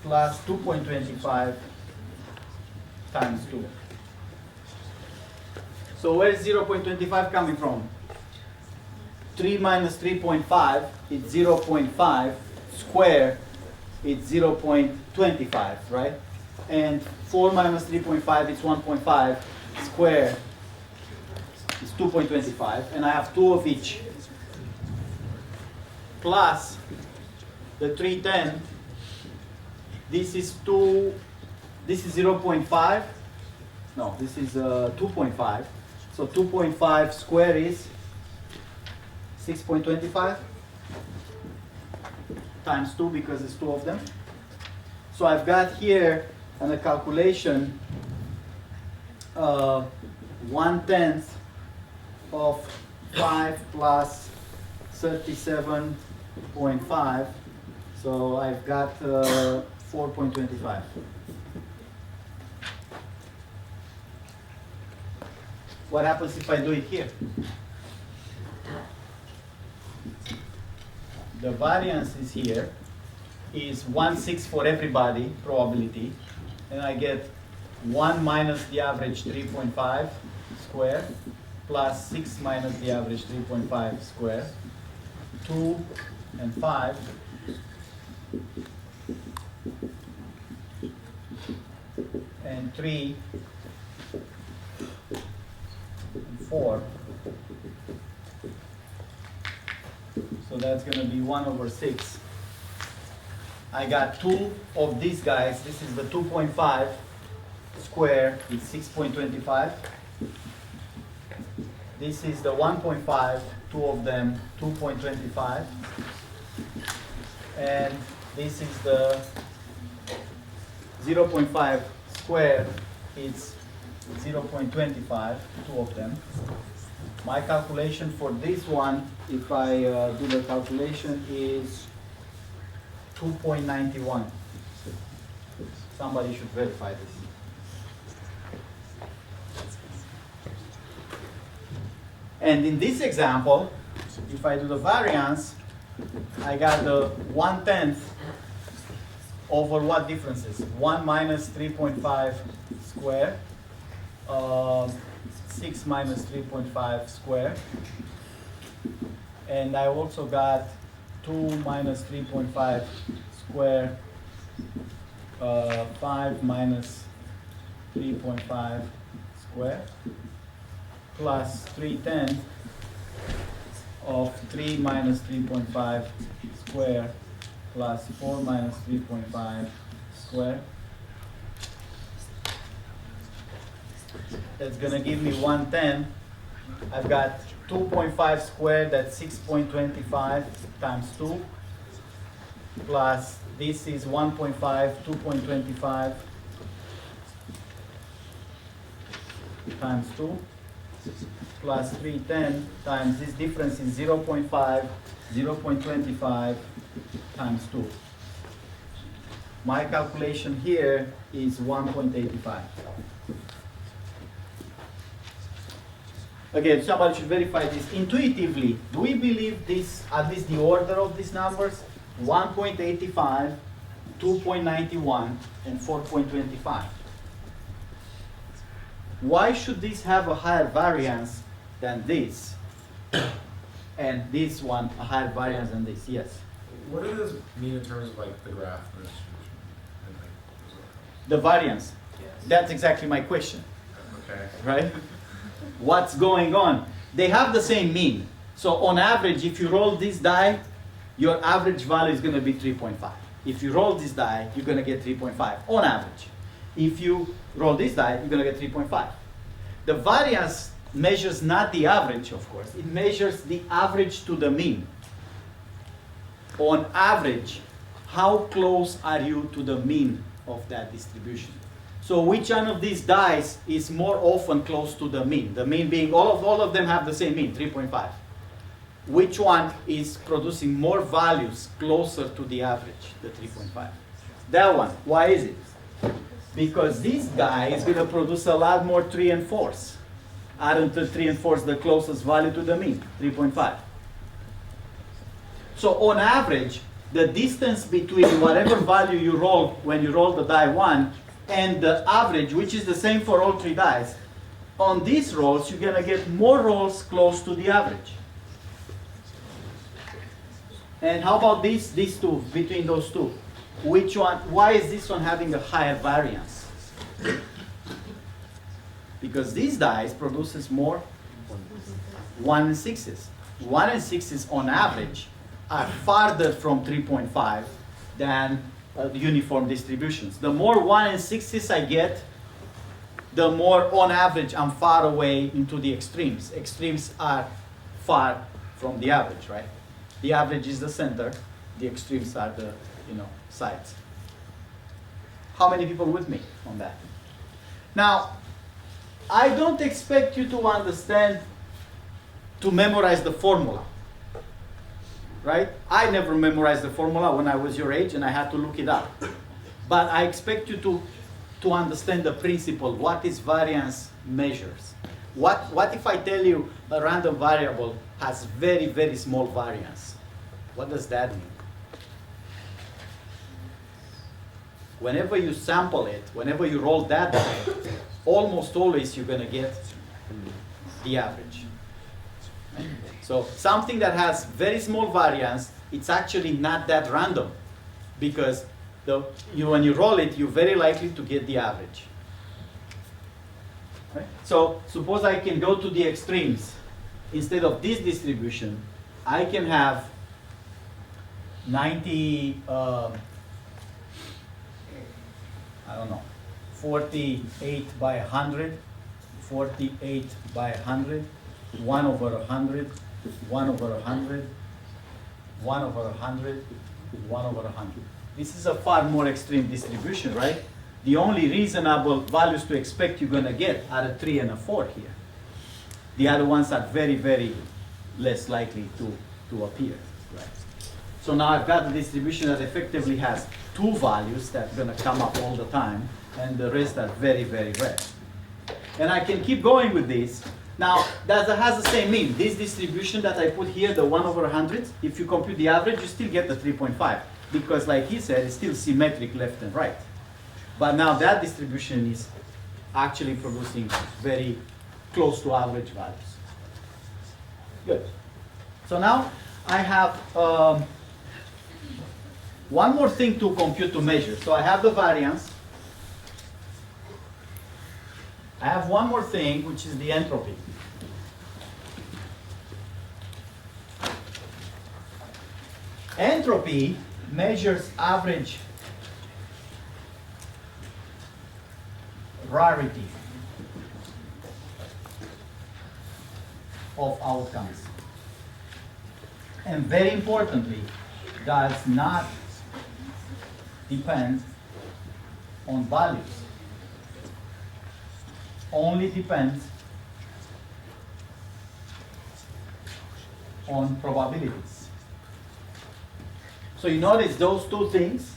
plus 2.25 times 2. So where's 0.25 coming from? 3 minus 3.5 is 0.5 square, it's 0.25, right? And 4 minus 3.5 is 1.5 square is 2.25, and I have 2 of each. Plus the 310, this is 0.5 No, this is 2.5. So 2.5 square is 6.25 times 2 because it's 2 of them. So I've got here on the calculation 1/10 of 5 plus 37.5. So I've got 4.25. What happens if I do it here? The variance is here, is 1/6 for everybody, probability, and I get 1 minus the average 3.5 square, plus 6 minus the average 3.5 square, 2 and 5, and 3 and 4. So that's going to be 1/6. I got 2 of these guys. This is the 2.5 square is 6.25. This is the 1.5, 2 of them, 2.25. And this is the 0.5 square, it's 0.25, 2 of them. My calculation for this one, if I do the calculation, is 2.91. Somebody should verify this. And in this example, if I do the variance, I got the 1/10 over what differences? 1 minus 3.5 square, 6 minus 3.5 square, and I also got 2 minus 3.5 square, 5 minus 3.5 square, plus 3/10 of 3 minus 3.5 square, plus 4 minus 3.5 square. That's going to give me 1/10. I've got 2.5 squared, that's 6.25 times 2, plus this is 1.5, 2.25 times 2, plus 3/10 times this difference is 0.5, 0.25 times 2. My calculation here is 1.85. Again, somebody should verify this. Intuitively, do we believe this, at least the order of these numbers? 1.85, 2.91, and 4.25. Why should this have a higher variance than this? And this one, a higher variance than this? Yes. What does this mean in terms of like the graph and the distribution? And, like, The variance. That's exactly my question. okay. Right? What's going on? They have the same mean. So on average, if you roll this die, your average value is going to be 3.5. If you roll this die, you're going to get 3.5 on average. If you roll this die, you're going to get 3.5. The variance measures not the average, of course. It measures the average to the mean. On average, how close are you to the mean of that distribution? So which one of these dice is more often close to the mean? The mean being all of them have the same mean, 3.5. Which one is producing more values closer to the average, the 3.5? That one. Why is it? Because this guy is going to produce a lot more 3 and 4s. Aren't the 3 and 4s the closest value to the mean, 3.5? So on average, the distance between whatever value you roll when you roll the die 1 and the average, which is the same for all 3 dice, on these rolls, you're going to get more rolls close to the average. And how about these two, between those two? Which one, why is this one having a higher variance? Because these dice produces more 1 and 6s. 1 and 6s on average are farther from 3.5 than uniform distributions. The more 1 and 6s I get, the more on average I'm far away into the extremes. Extremes are far from the average, right? The average is the center, the extremes are the sides. How many people with me on that? Now, I don't expect you to understand, to memorize the formula, right? I never memorized the formula when I was your age and I had to look it up. But I expect you to understand the principle, what is variance measures. What if I tell you a random variable has very, very small variance? What does that mean? Whenever you sample it, whenever you roll that die, almost always you're going to get the average. So something that has very small variance, it's actually not that random, because when you roll it, you're very likely to get the average. Right? So suppose I can go to the extremes. Instead of this distribution, I can have 48 by 100, 48 by 100, 1 over 100, 1 over 100, 1 over 100, 1 over 100. This is a far more extreme distribution, right? The only reasonable values to expect you're going to get are a 3 and a 4 here. The other ones are very, very less likely to appear. Right? So now I've got a distribution that effectively has 2 values that are going to come up all the time, and the rest are very, very rare. And I can keep going with this. Now, that has the same mean. This distribution that I put here, the 1 over 100, if you compute the average, you still get the 3.5. Because like he said, it's still symmetric left and right. But now that distribution is actually producing very close to average values. Good. So now I have one more thing to compute, to measure. So I have the variance. I have one more thing, which is the entropy. Entropy measures average rarity of outcomes. And very importantly, does not depend on values. Only depends on probabilities. So you notice those two things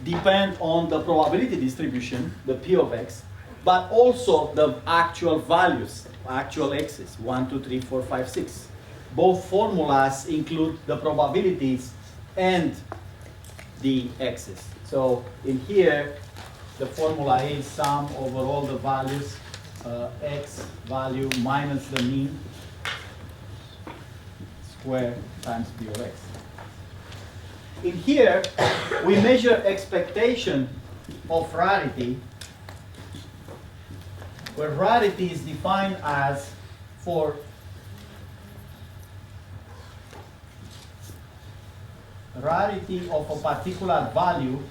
depend on the probability distribution, the P of x, but also the actual values, actual x's, 1, 2, 3, 4, 5, 6. Both formulas include the probabilities and the x's. So in here, the formula is sum over all the values, x value minus the mean, square times P of x. In here, we measure expectation of rarity, where rarity is defined as for rarity of a particular value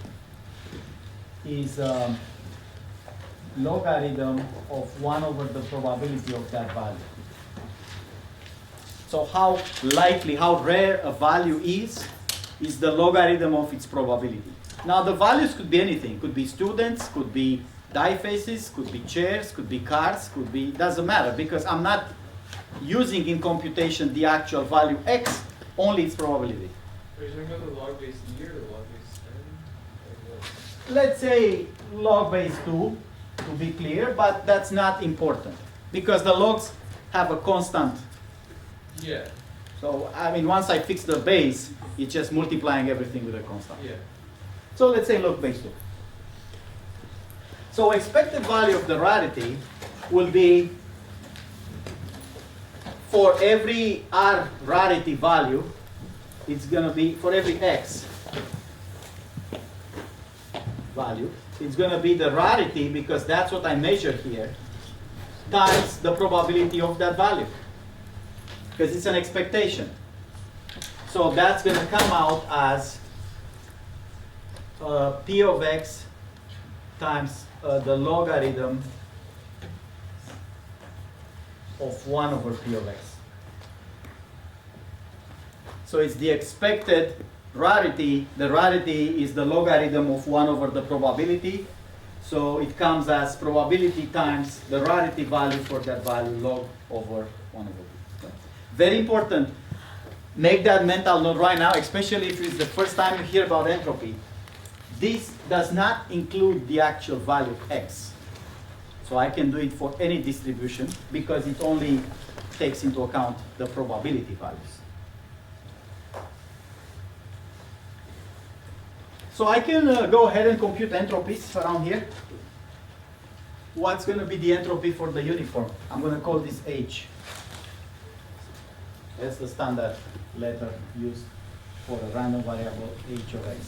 is logarithm of 1 over the probability of that value. So how likely, how rare a value is the logarithm of its probability. Now the values could be anything. Could be students, could be die faces, could be chairs, could be cars, could be, doesn't matter, because I'm not using in computation the actual value x, only its probability. Are you talking about the log base e or the log base n? Let's say log base 2, to be clear, but that's not important, because the logs have a constant. Yeah. So, I mean, once I fix the base, it's just multiplying everything with a constant. Yeah. So let's say log base 2. So expected value of the rarity will be, for every r rarity value, it's going to be, for every x value, it's going to be the rarity, because that's what I measure here, times the probability of that value. Because it's an expectation. So that's going to come out as P of x times the logarithm of 1 over p of x. So it's the expected rarity. The rarity is the logarithm of 1 over the probability. So it comes as probability times the rarity value for that value log over 1 over p. Very important. Make that mental note right now, especially if it's the first time you hear about entropy. This does not include the actual value of x. So I can do it for any distribution because it only takes into account the probability values. So I can go ahead and compute entropies around here. What's going to be the entropy for the uniform? I'm going to call this H. That's the standard letter used for a random variable H of x.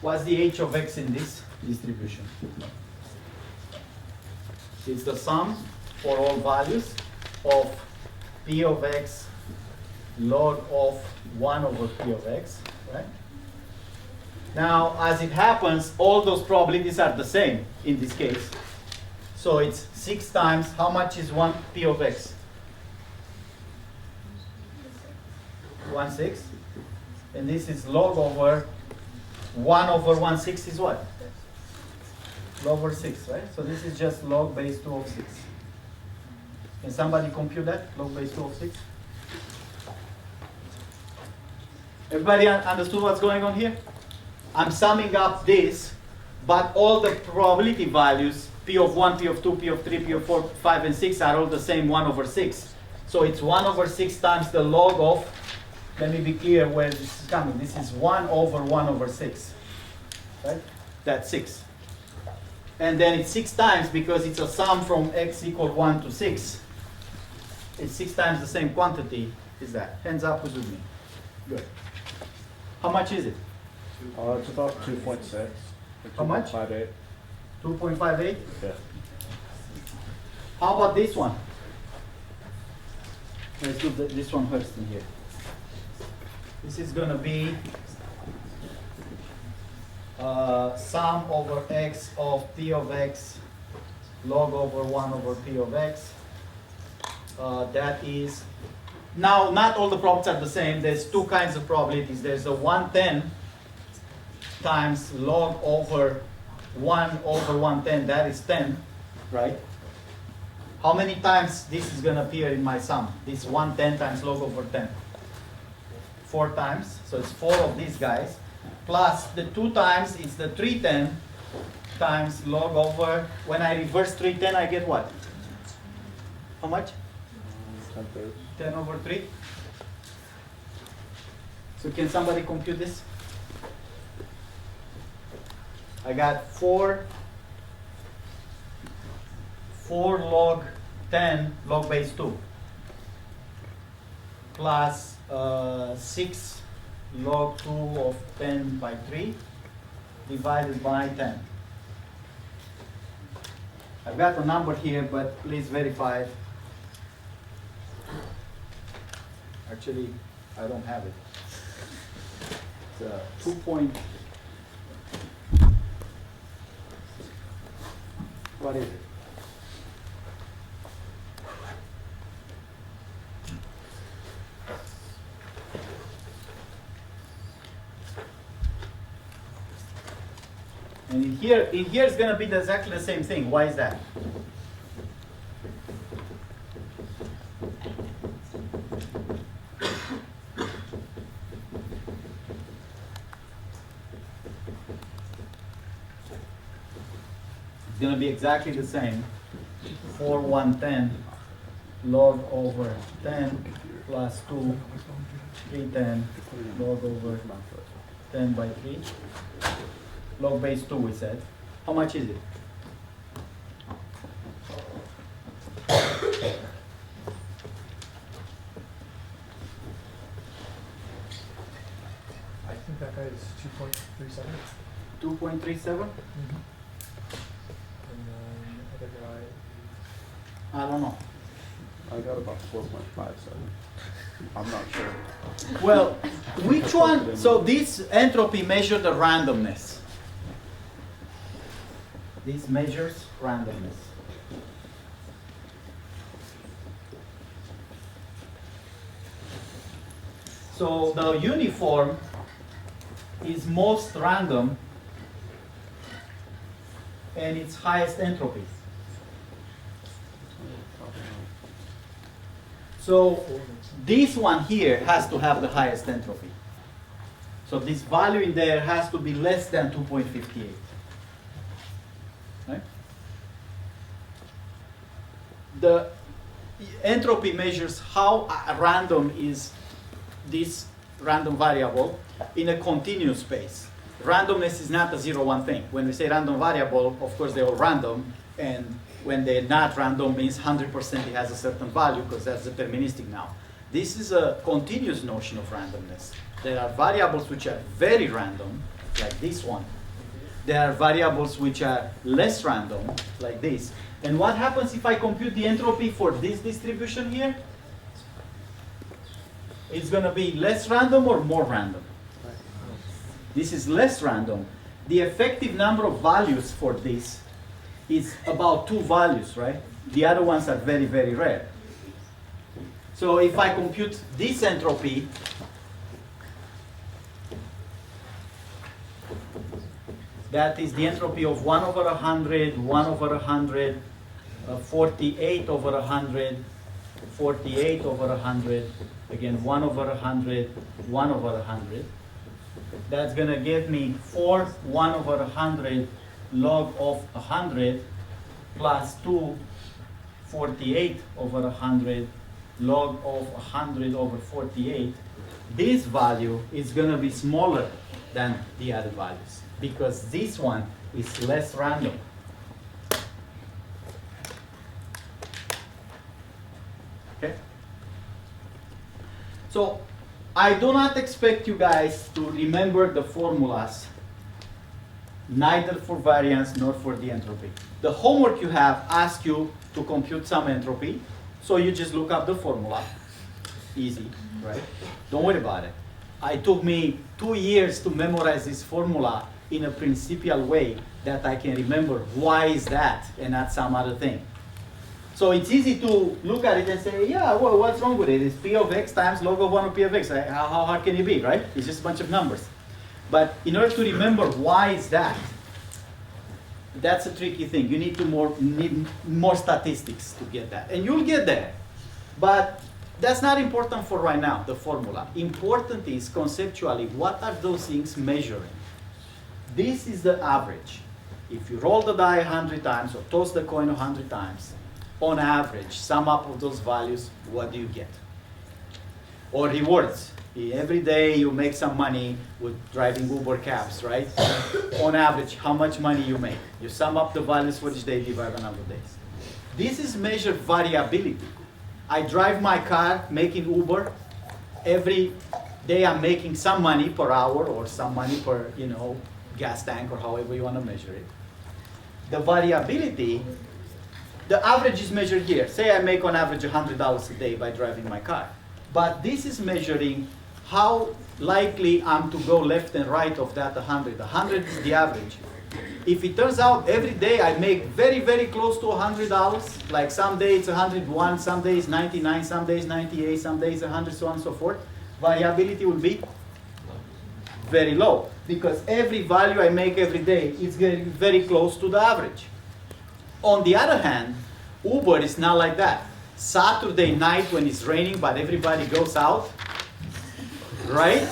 What's the H of x in this distribution? It's the sum for all values of p of x log of 1 over p of x, right? Now, as it happens, all those probabilities are the same in this case. So it's 6 times, how much is 1 p of x? 1/6. And this is log over 1 over 1/6 is what? Log over 6, right? So this is just log base 2 of 6. Can somebody compute that? Log base 2 of 6? Everybody understood what's going on here? I'm summing up this, but all the probability values, p of 1, p of 2, p of 3, p of 4, 5, and 6 are all the same 1 over 6. So it's 1 over 6 times the log of, let me be clear where this is coming. This is 1 over 1 over 6, right? That's 6. And then it's 6 times because it's a sum from x equal 1 to 6. It's 6 times the same quantity. Is that? Hands up, who's with me? Good. How much is it? It's about 2.6. How much? 2.58. 2.58? Yeah. How about this one? Let's do this one first in here. This is going to be sum over x of p of x log over 1 over p of x. That is, now not all the probabilities are the same. There's two kinds of probabilities. There's a 110 times log over 1 over 110, that is 10, right? How many times this is going to appear in my sum? This 110 times log over 10. 4 times, so it's 4 of these guys. Plus the 2 times, it's the 310 times log over, when I reverse 310, I get what? How much? 10/3. 10 over 3. So can somebody compute this? I got 4 log 10 log base 2 plus 6 log 2 of 10 by 3 divided by 10. I've got a number here, but please verify it. Actually, I don't have it. It's 2 point. What is it? And in here is going to be exactly the same thing. Why is that? It's going to be exactly the same. 4 110 log over 10 plus 2 310 log over 10 by 3. Log base 2 we said. How much is it? I think that guy is 2.37. 2.37? And then the other guy I don't know. I got about 4.57. I'm not sure. Well, which one? So this entropy measures the randomness. This measures randomness. So the uniform is most random and its highest entropy. So this one here has to have the highest entropy. So this value in there has to be less than 2.58. Right? The entropy measures how random is this random variable in a continuous space. Randomness is not a 0-1 thing. When we say random variable, of course they're all random, and when they're not random means 100% it has a certain value, because that's deterministic now. This is a continuous notion of randomness. There are variables which are very random, like this one. There are variables which are less random, like this. And what happens if I compute the entropy for this distribution here? It's going to be less random or more random? This is less random. The effective number of values for this is about 2 values, right? The other ones are very, very rare. So if I compute this entropy, that is the entropy of 1 over 100, 1 over 100, 48 over 100, 48 over 100, again 1 over 100, 1 over 100. That's going to give me 4 1 over 100 log of 100 plus 2 48 over 100 log of 100 over 48. This value is going to be smaller than the other values because this one is less random. Okay? So I do not expect you guys to remember the formulas, neither for variance nor for the entropy. The homework you have asks you to compute some entropy, so you just look up the formula. Easy, right? Don't worry about it. It took me 2 years to memorize this formula in a principal way that I can remember why is that and not some other thing. So it's easy to look at it and say, yeah, well, what's wrong with it? It's P of x times log of 1 of P of x. How hard can it be, right? It's just a bunch of numbers. But in order to remember why is that, that's a tricky thing. You need more statistics to get that. And you'll get there. But that's not important for right now, the formula. Important is conceptually, what are those things measuring? This is the average. If you roll the die 100 times or toss the coin 100 times, on average, sum up of those values, what do you get? Or rewards. Every day you make some money with driving Uber cabs, right? On average, how much money you make. You sum up the values for each day, divide by number of days. This is measured variability. I drive my car making Uber. Every day I'm making some money per hour or some money per, gas tank or however you want to measure it. The variability, the average is measured here. Say I make on average $100 a day by driving my car. But this is measuring how likely I'm to go left and right of that 100. 100 is the average. If it turns out every day I make very, very close to $100, like some days it's 101, some days 99, some days 98, some days 100, so on and so forth, variability will be very low. Because every value I make every day is getting very close to the average. On the other hand, Uber is not like that. Saturday night when it's raining but everybody goes out, right?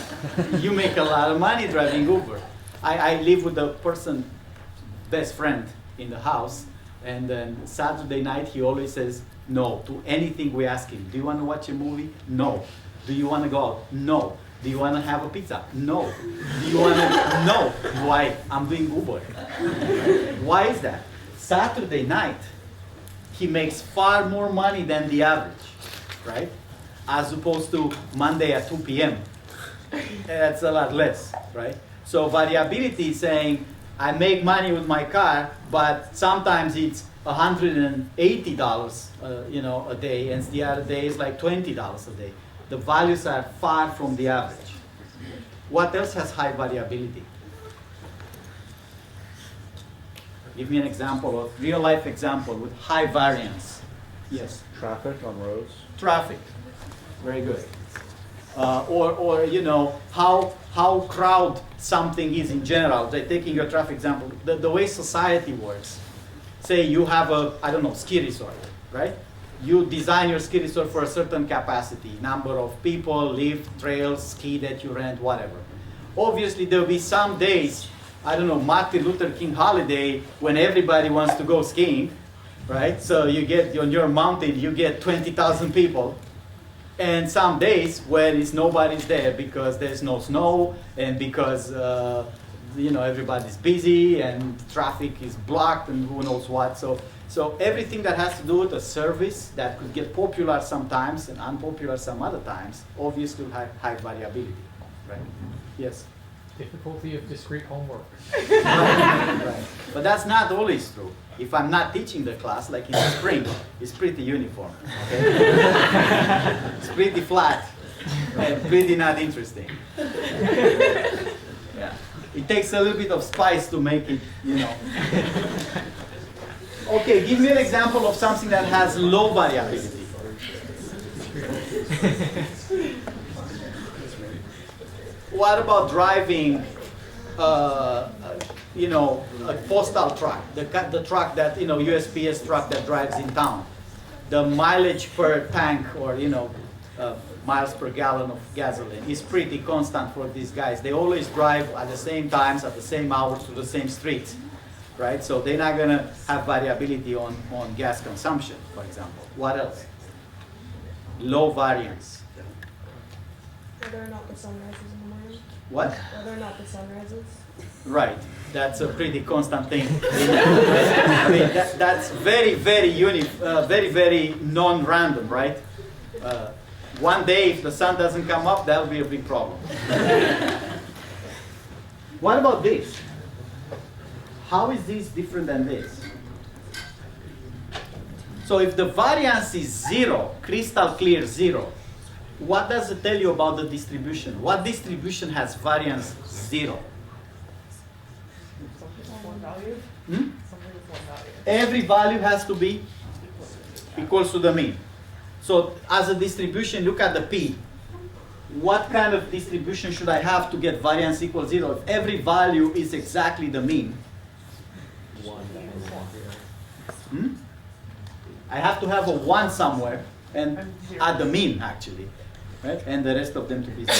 You make a lot of money driving Uber. I live with a person, best friend in the house, and then Saturday night he always says no to anything we ask him. Do you want to watch a movie? No. Do you want to go out? No. Do you want to have a pizza? No. Do you want to? No. Why? I'm doing Uber. Why is that? Saturday night, he makes far more money than the average, right? As opposed to Monday at 2 p.m. That's a lot less, right? So variability is saying I make money with my car, but sometimes it's $180, a day, and the other day is like $20 a day. The values are far from the average. What else has high variability? Give me an example, of real life example with high variance. Yes. Traffic on roads. Traffic. Very good. Or how crowd something is in general. Taking your traffic example, the way society works. Say you have a, I don't know, ski resort, right? You design your ski resort for a certain capacity, number of people, lift, trails, ski that you rent, whatever. Obviously, there will be some days, I don't know, Martin Luther King holiday, when everybody wants to go skiing, right? So you get, on your mountain, you get 20,000 people. And some days when nobody's there because there's no snow and because everybody's busy and traffic is blocked and who knows what. So everything that has to do with a service that could get popular sometimes and unpopular some other times, obviously will have high variability, right? Yes. Difficulty of discrete homework. Right. But that's not always true. If I'm not teaching the class, like in the spring, it's pretty uniform. Okay? It's pretty flat and pretty not interesting. Yeah. It takes a little bit of spice to make it, Okay, give me an example of something that has low variability. What about driving, a postal truck, the truck that, USPS truck that drives in town? The mileage per tank or, miles per gallon of gasoline is pretty constant for these guys. They always drive at the same times, at the same hours, to the same streets, right? So they're not gonna have variability on gas consumption, for example. What else? Low variance. Whether or not the sun rises in the morning. What? Whether or not the sun rises. Right. That's a pretty constant thing. I mean, that's very, very very non-random, right? One day, if the sun doesn't come up, that'll be a big problem. What about this? How is this different than this? So if the variance is 0, crystal clear 0, what does it tell you about the distribution? What distribution has variance 0? Every value has to be equals to the mean. So as a distribution, look at the P. What kind of distribution should I have to get variance equals 0? If every value is exactly the mean, I have to have a 1 somewhere and at the mean actually, right? And the rest of them to be 0.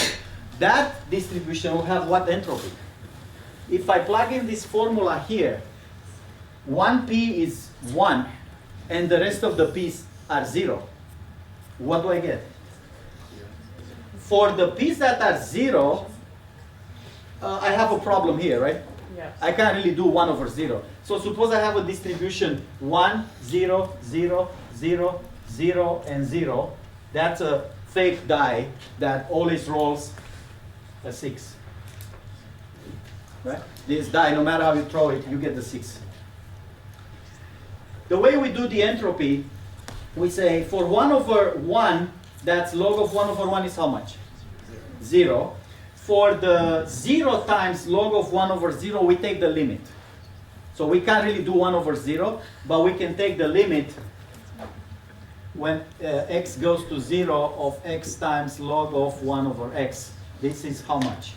That distribution will have what entropy? If I plug in this formula here, 1p is 1 and the rest of the p's are 0. What do I get? For the p's that are 0, I have a problem here, right? Yes. I can't really do 1 over 0. So suppose I have a distribution 1, 0, 0, 0, 0, and 0. That's a fake die that always rolls a 6. Right? This die, no matter how you throw it, you get the 6. The way we do the entropy, we say for 1 over 1, that's log of 1 over 1 is how much? 0. For the 0 times log of 1 over 0, we take the limit. So we can't really do 1 over 0, but we can take the limit when x goes to 0 of x times log of 1 over x. This is how much?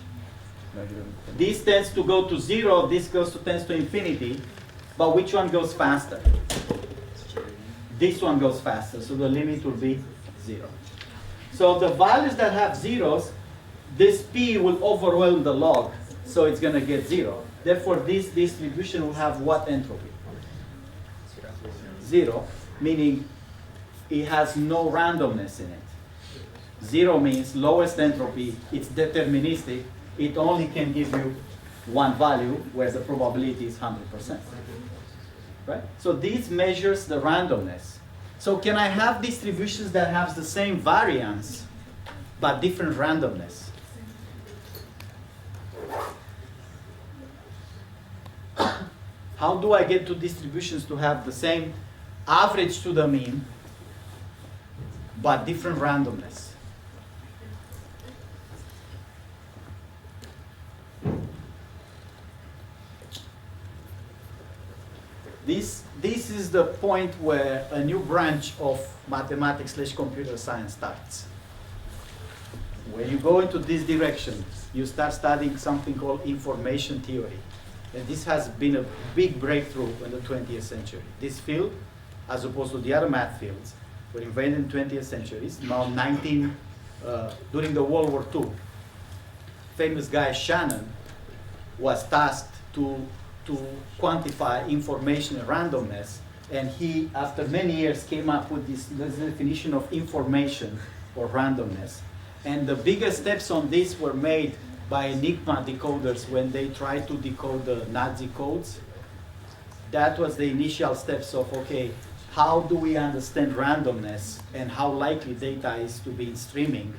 Negative. This tends to go to 0, this tends to infinity, but which one goes faster? This one goes faster, so the limit will be 0. So the values that have zeros, this p will overwhelm the log, so it's going to get 0. Therefore, this distribution will have what entropy? 0, meaning it has no randomness in it. 0 means lowest entropy, it's deterministic, it only can give you one value, where the probability is 100%. Right? So this measures the randomness. So can I have distributions that have the same variance, but different randomness? How do I get two distributions to have the same average to the mean, but different randomness? This is the point where a new branch of mathematics/computer science starts. When you go into this direction, you start studying something called information theory. And this has been a big breakthrough in the 20th century. This field, as opposed to the other math fields, were invented in the 20th century. Now during the World War II, famous guy Shannon was tasked to quantify information and randomness. And he, after many years, came up with this definition of information or randomness. And the biggest steps on this were made by Enigma decoders when they tried to decode the Nazi codes. That was the initial steps of, okay, how do we understand randomness and how likely data is to be in streaming?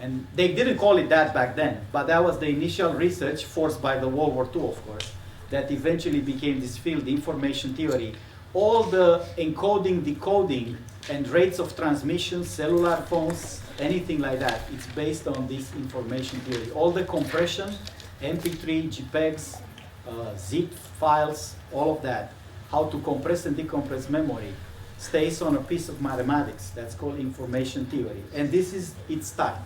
And they didn't call it that back then, but that was the initial research forced by the World War II, of course, that eventually became this field, information theory. All the encoding, decoding, and rates of transmission, cellular phones, anything like that, it's based on this information theory. All the compression, MP3, JPEGs, zip files, all of that, how to compress and decompress memory, stays on a piece of mathematics. That's called information theory. And this is its start.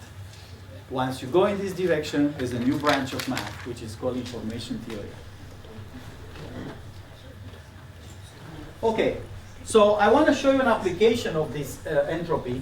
Once you go in this direction, there's a new branch of math, which is called information theory. Okay, so I want to show you an application of this entropy.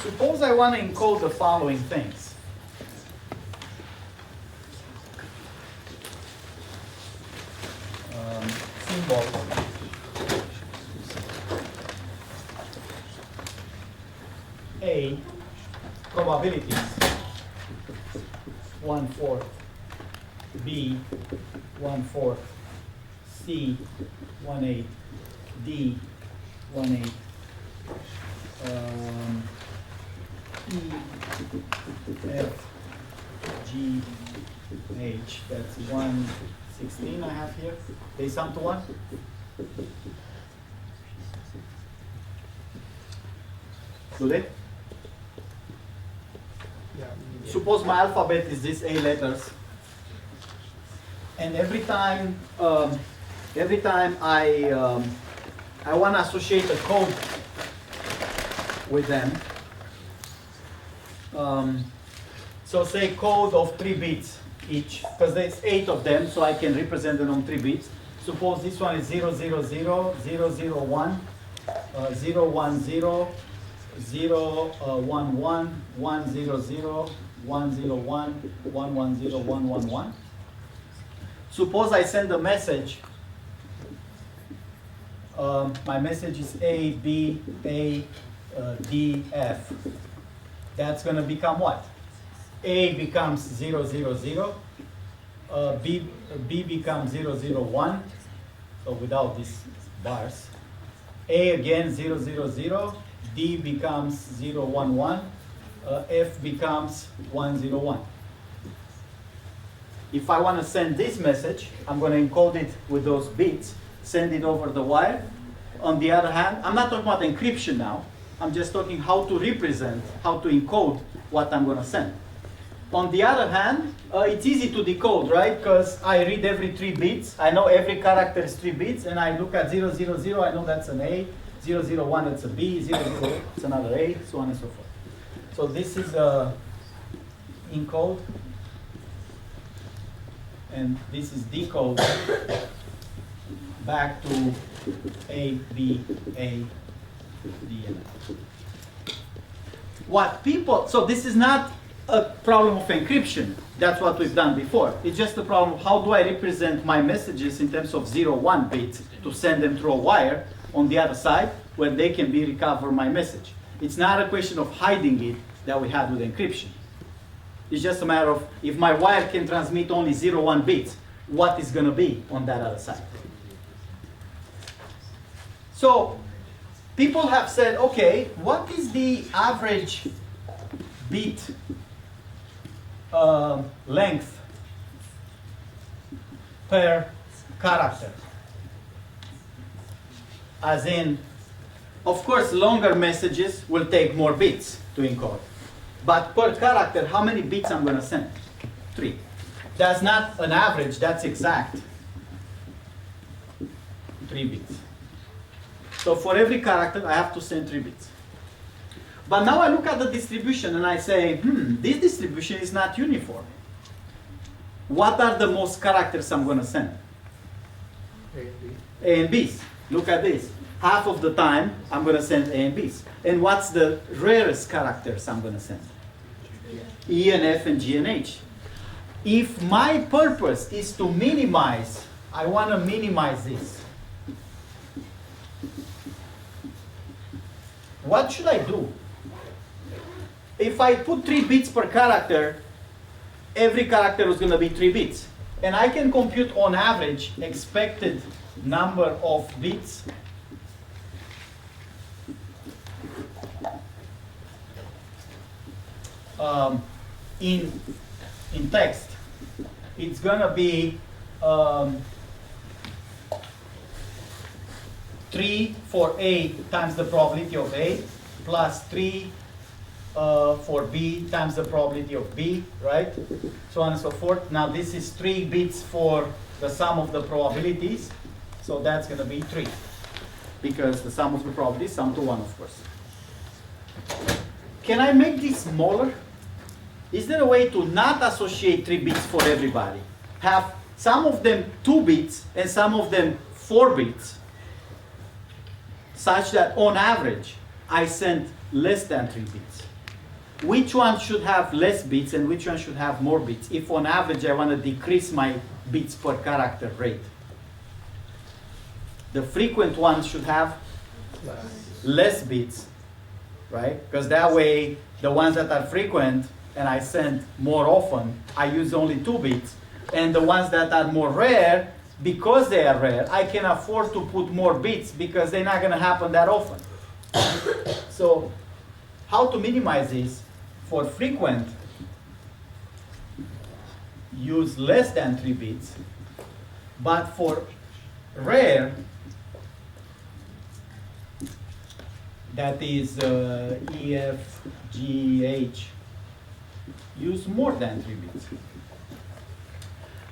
Suppose I want to encode the following things. Symbols. A, probabilities, 1/4. B, 1/4. C, 1/8. D, 1/8. E, F, G, H. That's 1/16 I have here. They sum to 1? Do they? Yeah. Suppose my alphabet is these A letters, and every time I want to associate a code with them. So say code of 3 bits each, because there's 8 of them, so I can represent them on 3 bits. Suppose this one is 000, 001, 010, 011, 100, 101, 110, 111. Suppose I send a message. My message is A, B, A, D, F. That's going to become what? A becomes 000, B becomes 001, so without these bars. A again 000, D becomes 011, F becomes 101. If I want to send this message, I'm going to encode it with those bits, send it over the wire. On the other hand, I'm not talking about encryption now. I'm just talking how to represent, how to encode what I'm going to send. On the other hand, it's easy to decode, right? Because I read every 3 bits. I know every character is 3 bits, and I look at 000, I know that's an A, 001, that's a B, 008, it's another A, so on and so forth. So this is encode, and this is decode back to A, B, A, D, and F. What people, so this is not a problem of encryption. That's what we've done before. It's just a problem of how do I represent my messages in terms of 0, 1 bits to send them through a wire. on the other side where they can be recover my message. It's not a question of hiding it that we had with encryption. It's just a matter of if my wire can transmit only 0, 1 bits, what is going to be on that other side. So people have said, okay, what is the average bit length per character? As in, of course, longer messages will take more bits to encode. But per character, how many bits I'm going to send? 3. That's not an average, that's exact. 3 bits. So for every character, I have to send 3 bits. But now I look at the distribution and I say, this distribution is not uniform. What are the most characters I'm going to send? A and B. A and B's. Look at this. Half of the time, I'm going to send A and B's. And what's the rarest characters I'm going to send? E and F and G and H. If my purpose is to minimize, I want to minimize this. What should I do? If I put 3 bits per character, every character is going to be 3 bits. And I can compute on average expected number of bits in text. It's going to be 3 for A times the probability of A plus 3 for B times the probability of B, right? So on and so forth. Now this is 3 bits for the sum of the probabilities. So that's going to be 3. Because the sum of the probabilities sum to 1, of course. Can I make this smaller? Is there a way to not associate 3 bits for everybody? Have some of them 2 bits and some of them 4 bits, such that on average, I send less than 3 bits. Which one should have less bits and which one should have more bits? If on average, I want to decrease my bits per character rate. The frequent ones should have less bits, right? Because that way, the ones that are frequent and I send more often, I use only 2 bits. And the ones that are more rare, because they are rare, I can afford to put more bits because they're not going to happen that often. So how to minimize this? For frequent, use less than 3 bits. But for rare, that is E, F, G, H, use more than 3 bits.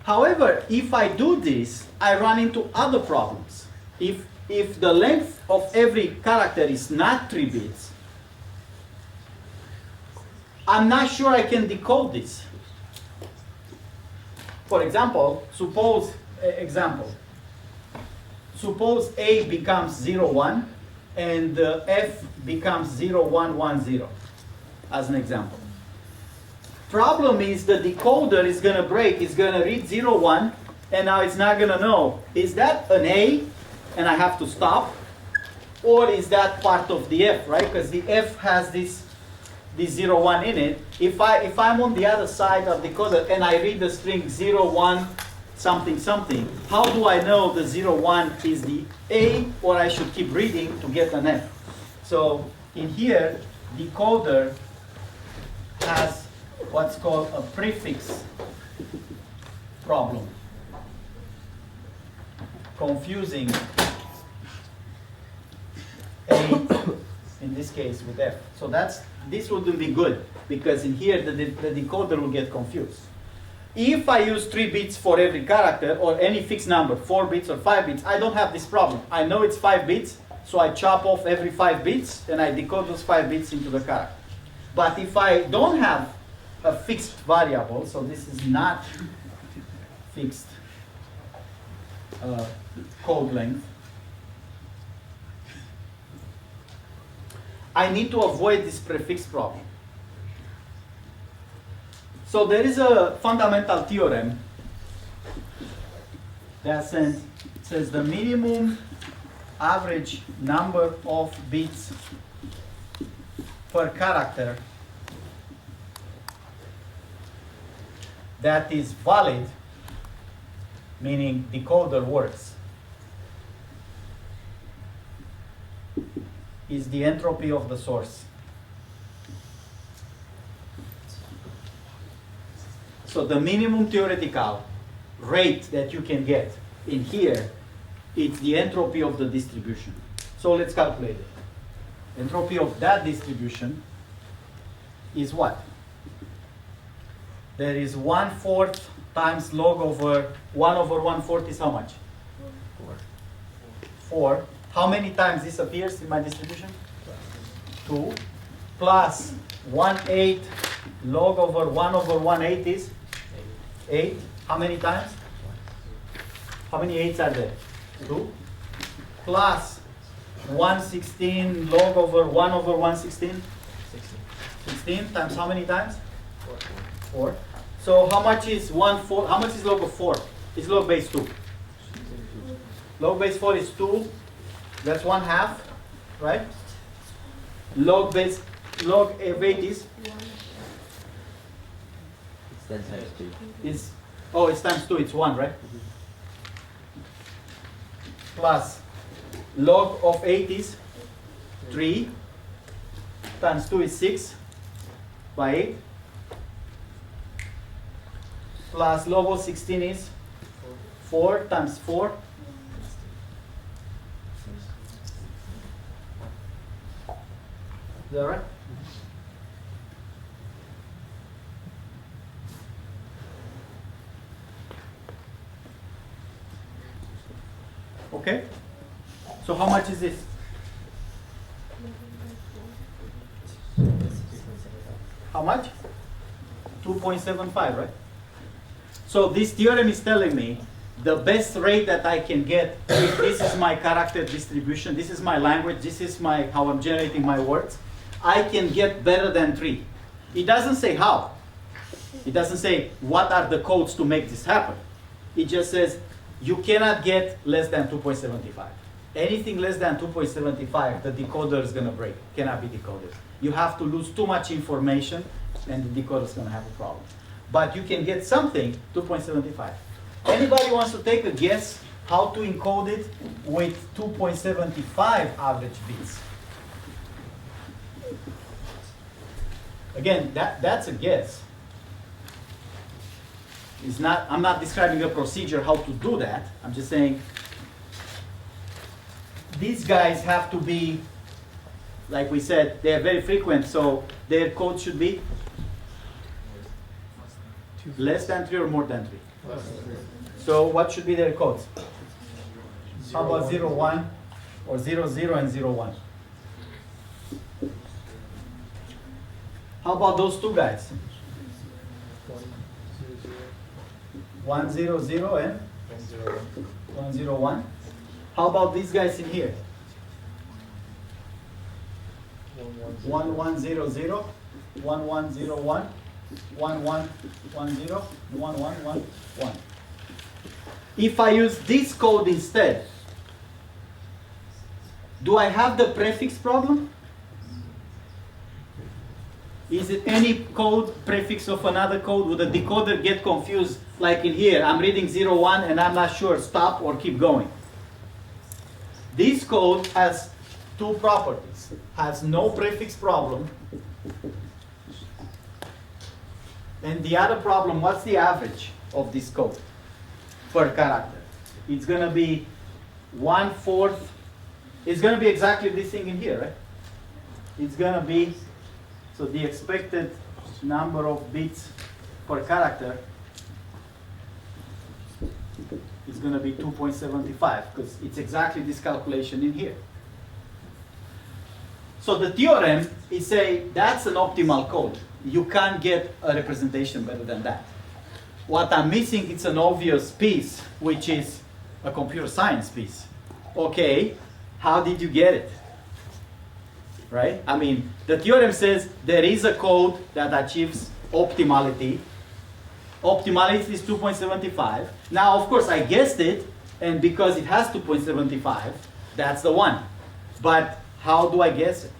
However, if I do this, I run into other problems. If the length of every character is not 3 bits, I'm not sure I can decode this. For example, suppose A becomes 0, 1 and F becomes 0, 1, 1, 0, as an example. Problem is the decoder is going to break. It's going to read 0, 1, and now it's not going to know, is that an A, and I have to stop, or is that part of the F, right? Because the F has this 0, 1 in it. If I'm on the other side of the decoder and I read the string 0, 1, something, something, how do I know the 0, 1 is the A, or I should keep reading to get an F? So in here, decoder has what's called a prefix problem, confusing A, in this case, with F. So this wouldn't be good, because in here the decoder will get confused. If I use 3 bits for every character, or any fixed number, 4 bits or 5 bits, I don't have this problem. I know it's 5 bits, so I chop off every 5 bits, and I decode those 5 bits into the character. But if I don't have a fixed variable, so this is not fixed code length, I need to avoid this prefix problem. So there is a fundamental theorem that says the minimum average number of bits per character that is valid, meaning decoder works, is the entropy of the source. So the minimum theoretical rate that you can get in here, it's the entropy of the distribution. So let's calculate it. Entropy of that distribution is what? There is 1/4 times log over 1 over 1/4 is how much? 4. How many times this appears in my distribution? 2. Plus 1/8 log over 1 over 1/8 is 8. How many times? How many 8s are there? 2. Plus 1/16 log over 1 over 1/16? 16 times how many times? 4. So how much is 1/4? How much is log of 4? It's log base 2. Log base 4 is 2. That's 1/2, right? Log of 8 is? It's 10 times 2. Is, oh, it's times 2, it's 1, right? Plus log of 8 is 3 times 2 is 6 by 8. Plus log of 16 is 4 times 4. Is that right? Okay. So how much is this? How much? 2.75, right? So this theorem is telling me the best rate that I can get, if this is my character distribution, this is my language, this is my how I'm generating my words, I can get better than 3. It doesn't say how. It doesn't say what are the codes to make this happen. It just says you cannot get less than 2.75. Anything less than 2.75, the decoder is going to break, cannot be decoded. You have to lose too much information and the decoder is going to have a problem. But you can get something, 2.75. Anybody wants to take a guess how to encode it with 2.75 average bits? Again, that's a guess. It's not, I'm not describing a procedure how to do that. I'm just saying these guys have to be, like we said, they are very frequent, so their code should be less than 3 or more than 3. So what should be their codes? How about 0, 1 or 0, 0 and 0, 1? How about those two guys? 1, 0, 0 and 1, 0, 1. How about these guys in here? 1, 1, 0, 0, 1, 1, 0, 1, 1, 1, 1, 0, 1, 1, 1, 1. If I use this code instead, do I have the prefix problem? Is it any code, prefix of another code? Would the decoder get confused? Like in here, I'm reading 0, 1 and I'm not sure, stop or keep going. This code has two properties. Has no prefix problem. And the other problem, what's the average of this code per character? It's going to be 1/4. It's going to be exactly this thing in here, right? It's going to be, so the expected number of bits per character is going to be 2.75 because it's exactly this calculation in here. So the theorem is saying that's an optimal code. You can't get a representation better than that. What I'm missing is an obvious piece, which is a computer science piece. Okay, how did you get it? Right? I mean, the theorem says there is a code that achieves optimality. Optimality is 2.75. Now, of course, I guessed it, and because it has 2.75, That's the one. But how do I guess it?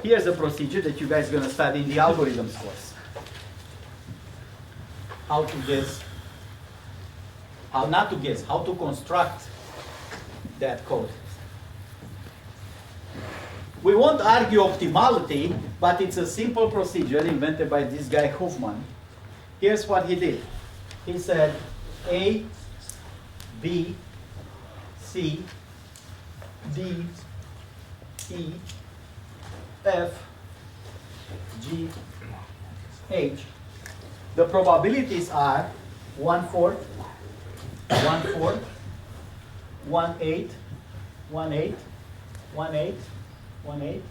Here's a procedure that you guys are going to study in the algorithms course. How to guess, how not to guess, how to construct that code. We won't argue optimality, but it's a simple procedure invented by this guy Hofmann. Here's what he did. He said A, B, C, D, E, F, G, H. The probabilities are 1/4, 1/4, 1/8, 1/8, 1/8, 1/8,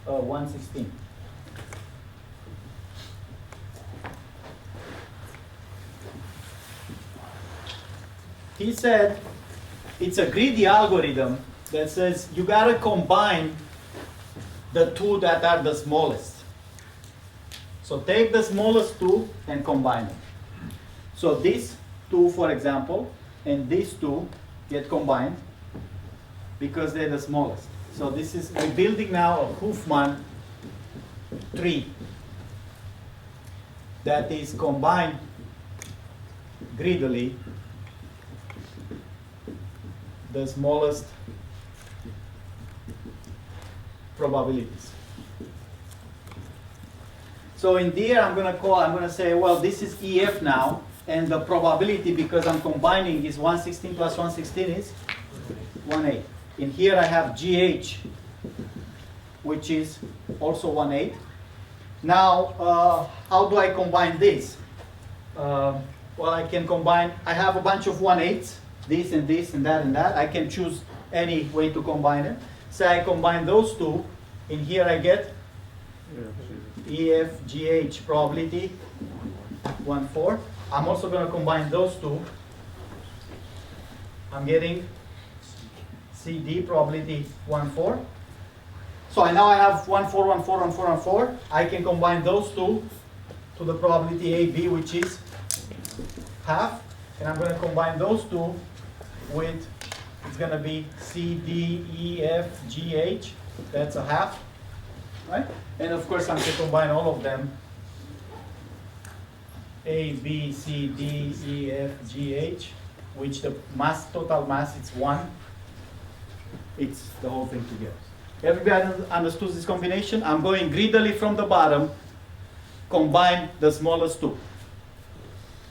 1/16. He said it's a greedy algorithm that says you gotta combine the two that are the smallest. So take the smallest two and combine them. So these two, for example, and these two get combined because they're the smallest. So this is, we're building now a Hofmann tree that is combined greedily the smallest probabilities. So in there I'm going to say, well, this is EF now, and the probability, because I'm combining, is 1/16 plus 1/16 is 1/8. In here I have GH, which is also 1/8. Now, how do I combine this? Well, I can combine, I have a bunch of 1/8s, this and this and that and that. I can choose any way to combine it. So I combine those two. In here I get EF, GH probability 1/4. I'm also going to combine those two. I'm getting CD probability 1/4. So now I have 1/4, 1/4, 1/4, 1/4. I can combine those two to the probability AB, which is half. And I'm going to combine those two with, it's going to be CD, EF, GH. That's a half. Right? And of course, I'm going to combine all of them. A, B, C, D, E, F, G, H, which the mass, total mass, it's 1. It's the whole thing together. Everybody understood this combination? I'm going greedily from the bottom, combine the smallest two.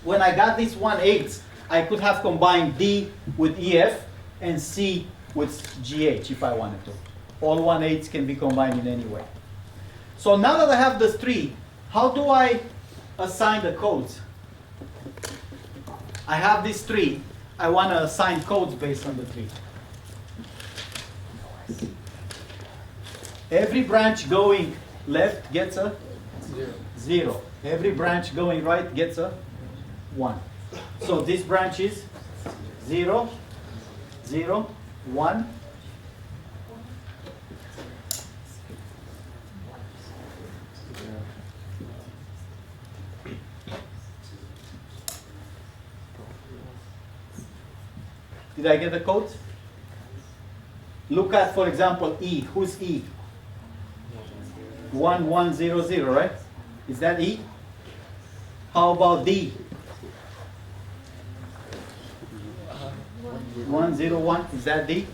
When I got these 1/8, I could have combined D with EF and C with GH if I wanted to. All 1/8s can be combined in any way. So now that I have this tree, how do I assign the codes? I have this tree. I want to assign codes based on the tree. Every branch going left gets a 0. Every branch going right gets a 1. So this branch is 0, 0, 1. Did I get the code? Look at, for example, E. Who's E? 1, 1, 0, 0, right? Is that E? How about D? 1, 0, 1, is that D?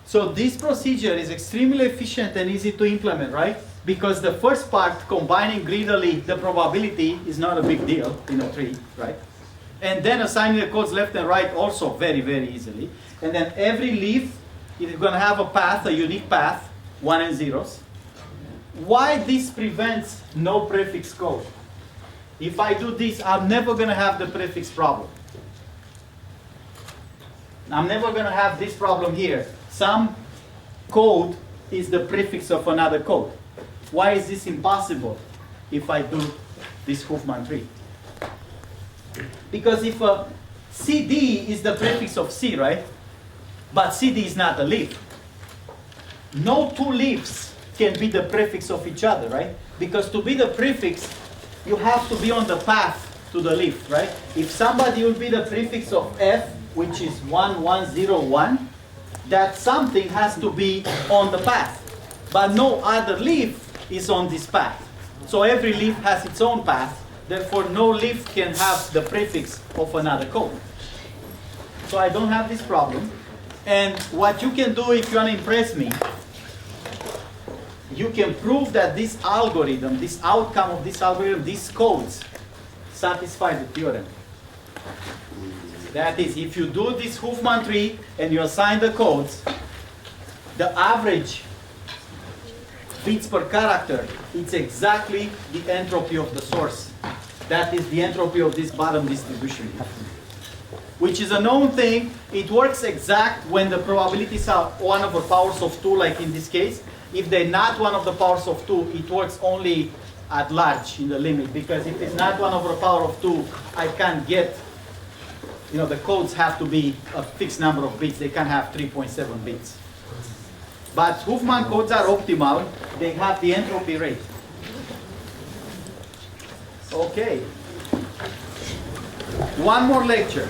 So this procedure is extremely efficient and easy to implement, right? Because the first part, combining greedily the probability, is not a big deal in a tree, right? And then assigning the codes left and right also very, very easily. And then every leaf is going to have a path, a unique path, 1 and 0s. Why this prevents no prefix code? If I do this, I'm never going to have the prefix problem. I'm never going to have this problem here. Some code is the prefix of another code. Why is this impossible if I do this Hofmann tree? Because if a CD is the prefix of C, right? But CD is not a leaf. No two leaves can be the prefix of each other, right? Because to be the prefix, you have to be on the path to the leaf, right? If somebody will be the prefix of F, which is 1, 1, 0, 1, that something has to be on the path. But no other leaf is on this path. So every leaf has its own path. Therefore, no leaf can have the prefix of another code. So I don't have this problem. And what you can do if you want to impress me, you can prove that this algorithm, this outcome of this algorithm, these codes, satisfy the theorem. That is, if you do this Huffman tree and you assign the codes, the average bits per character, it's exactly the entropy of the source. That is the entropy of this bottom distribution, which is a known thing. It works exact when the probabilities are 1 over powers of 2, like in this case. If they're not 1 over the powers of 2, it works only at large in the limit, because if it's not 1 over the power of 2, I can't get, the codes have to be a fixed number of bits. They can't have 3.7 bits. But Huffman codes are optimal. They have the entropy rate. Okay. One more lecture.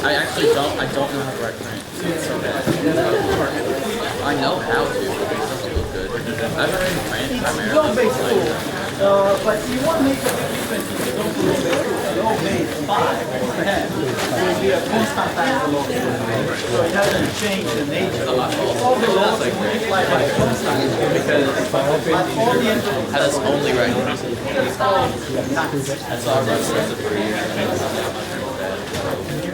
I actually don't. I don't know how to write print. It's so bad. I know how to, but it doesn't look good. I've been writing print primarily. Low base 2, but you won't make a big difference if you don't do low base 2. Low base 5 or 10 will be a constant times the low base 2. So it doesn't change the nature. All the laws are multiplied by constant but all the entropy. That's only right. It's called nuts. That's all I've run for a year. You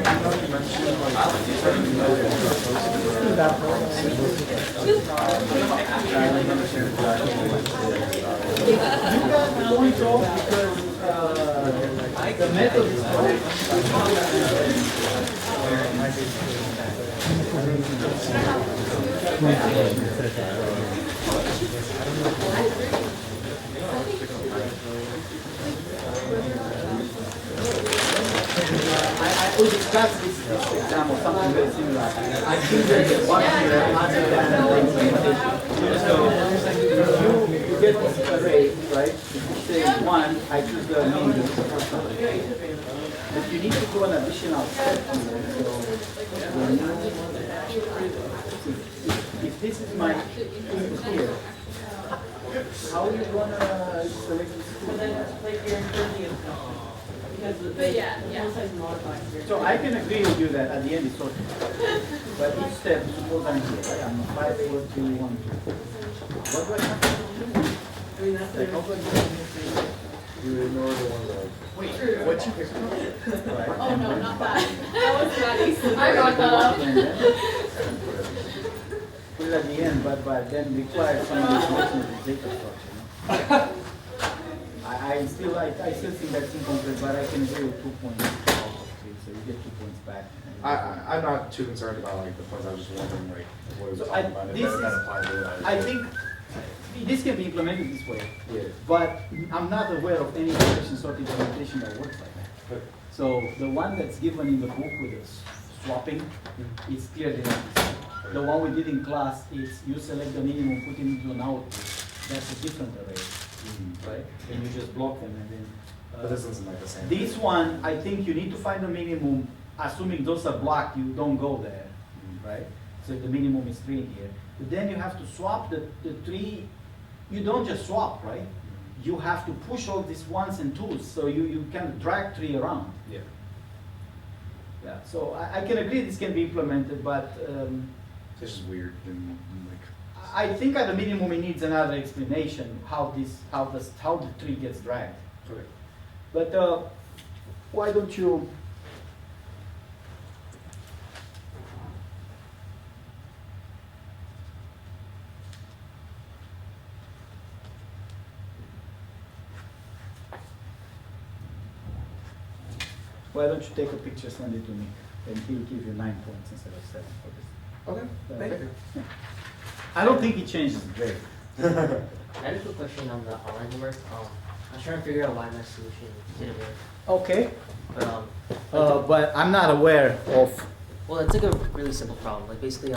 guys point off because the method is I will discuss this example, something very similar. I think there's a one here other than the implementation. So you get this array, right? If you say 1, I choose the mean. But you need to do an additional step to it. So if this is my input here, how are you gonna select this? So I can agree with you that at the end it's sorted. But each step, suppose I'm here, right? I'm 5, 4, 3, 1, 2. What do I have to do? Like, how do I do? You ignore the one that. Wait, what you pick? Right. Oh no, not that. That was not easy. I got that up. Put it at the end, but then require some information of the data structure. I still think that's incomplete, but I can agree with 2 points out of 3, so you get 2 points back. I'm not too concerned about like the points. I was just wondering like what was So talking about. If this that is- applies to what I think this can be implemented this way, Yeah. but I'm not aware of any expression sort implementation that works like that. Okay. So the one that's given in the book with the swapping, it's clearly not this. The one we did in class is you select the minimum, put it into an output. That's a different array, right? And you just block them and then. But this isn't like the same. This one, I think you need to find the minimum, assuming those are blocked, you don't go there, right? So the minimum is 3 here. But then you have to swap the 3, you don't just swap, right? You have to push all these 1s and 2s, so you can drag 3 around. Yeah. Yeah, so I can agree this can be implemented, but This is weird and like. I think at the minimum it needs another explanation how the 3 gets dragged. Okay. But why don't you? Why don't you take a picture, send it to me, and he'll give you 9 points instead of 7 for this. Okay. Thank you. I don't think it changes the grade. I had a quick question on the online homework. I was trying to figure out why my solution didn't work. Okay. But But I'm not aware of. well, it's like a really simple problem. Like basically,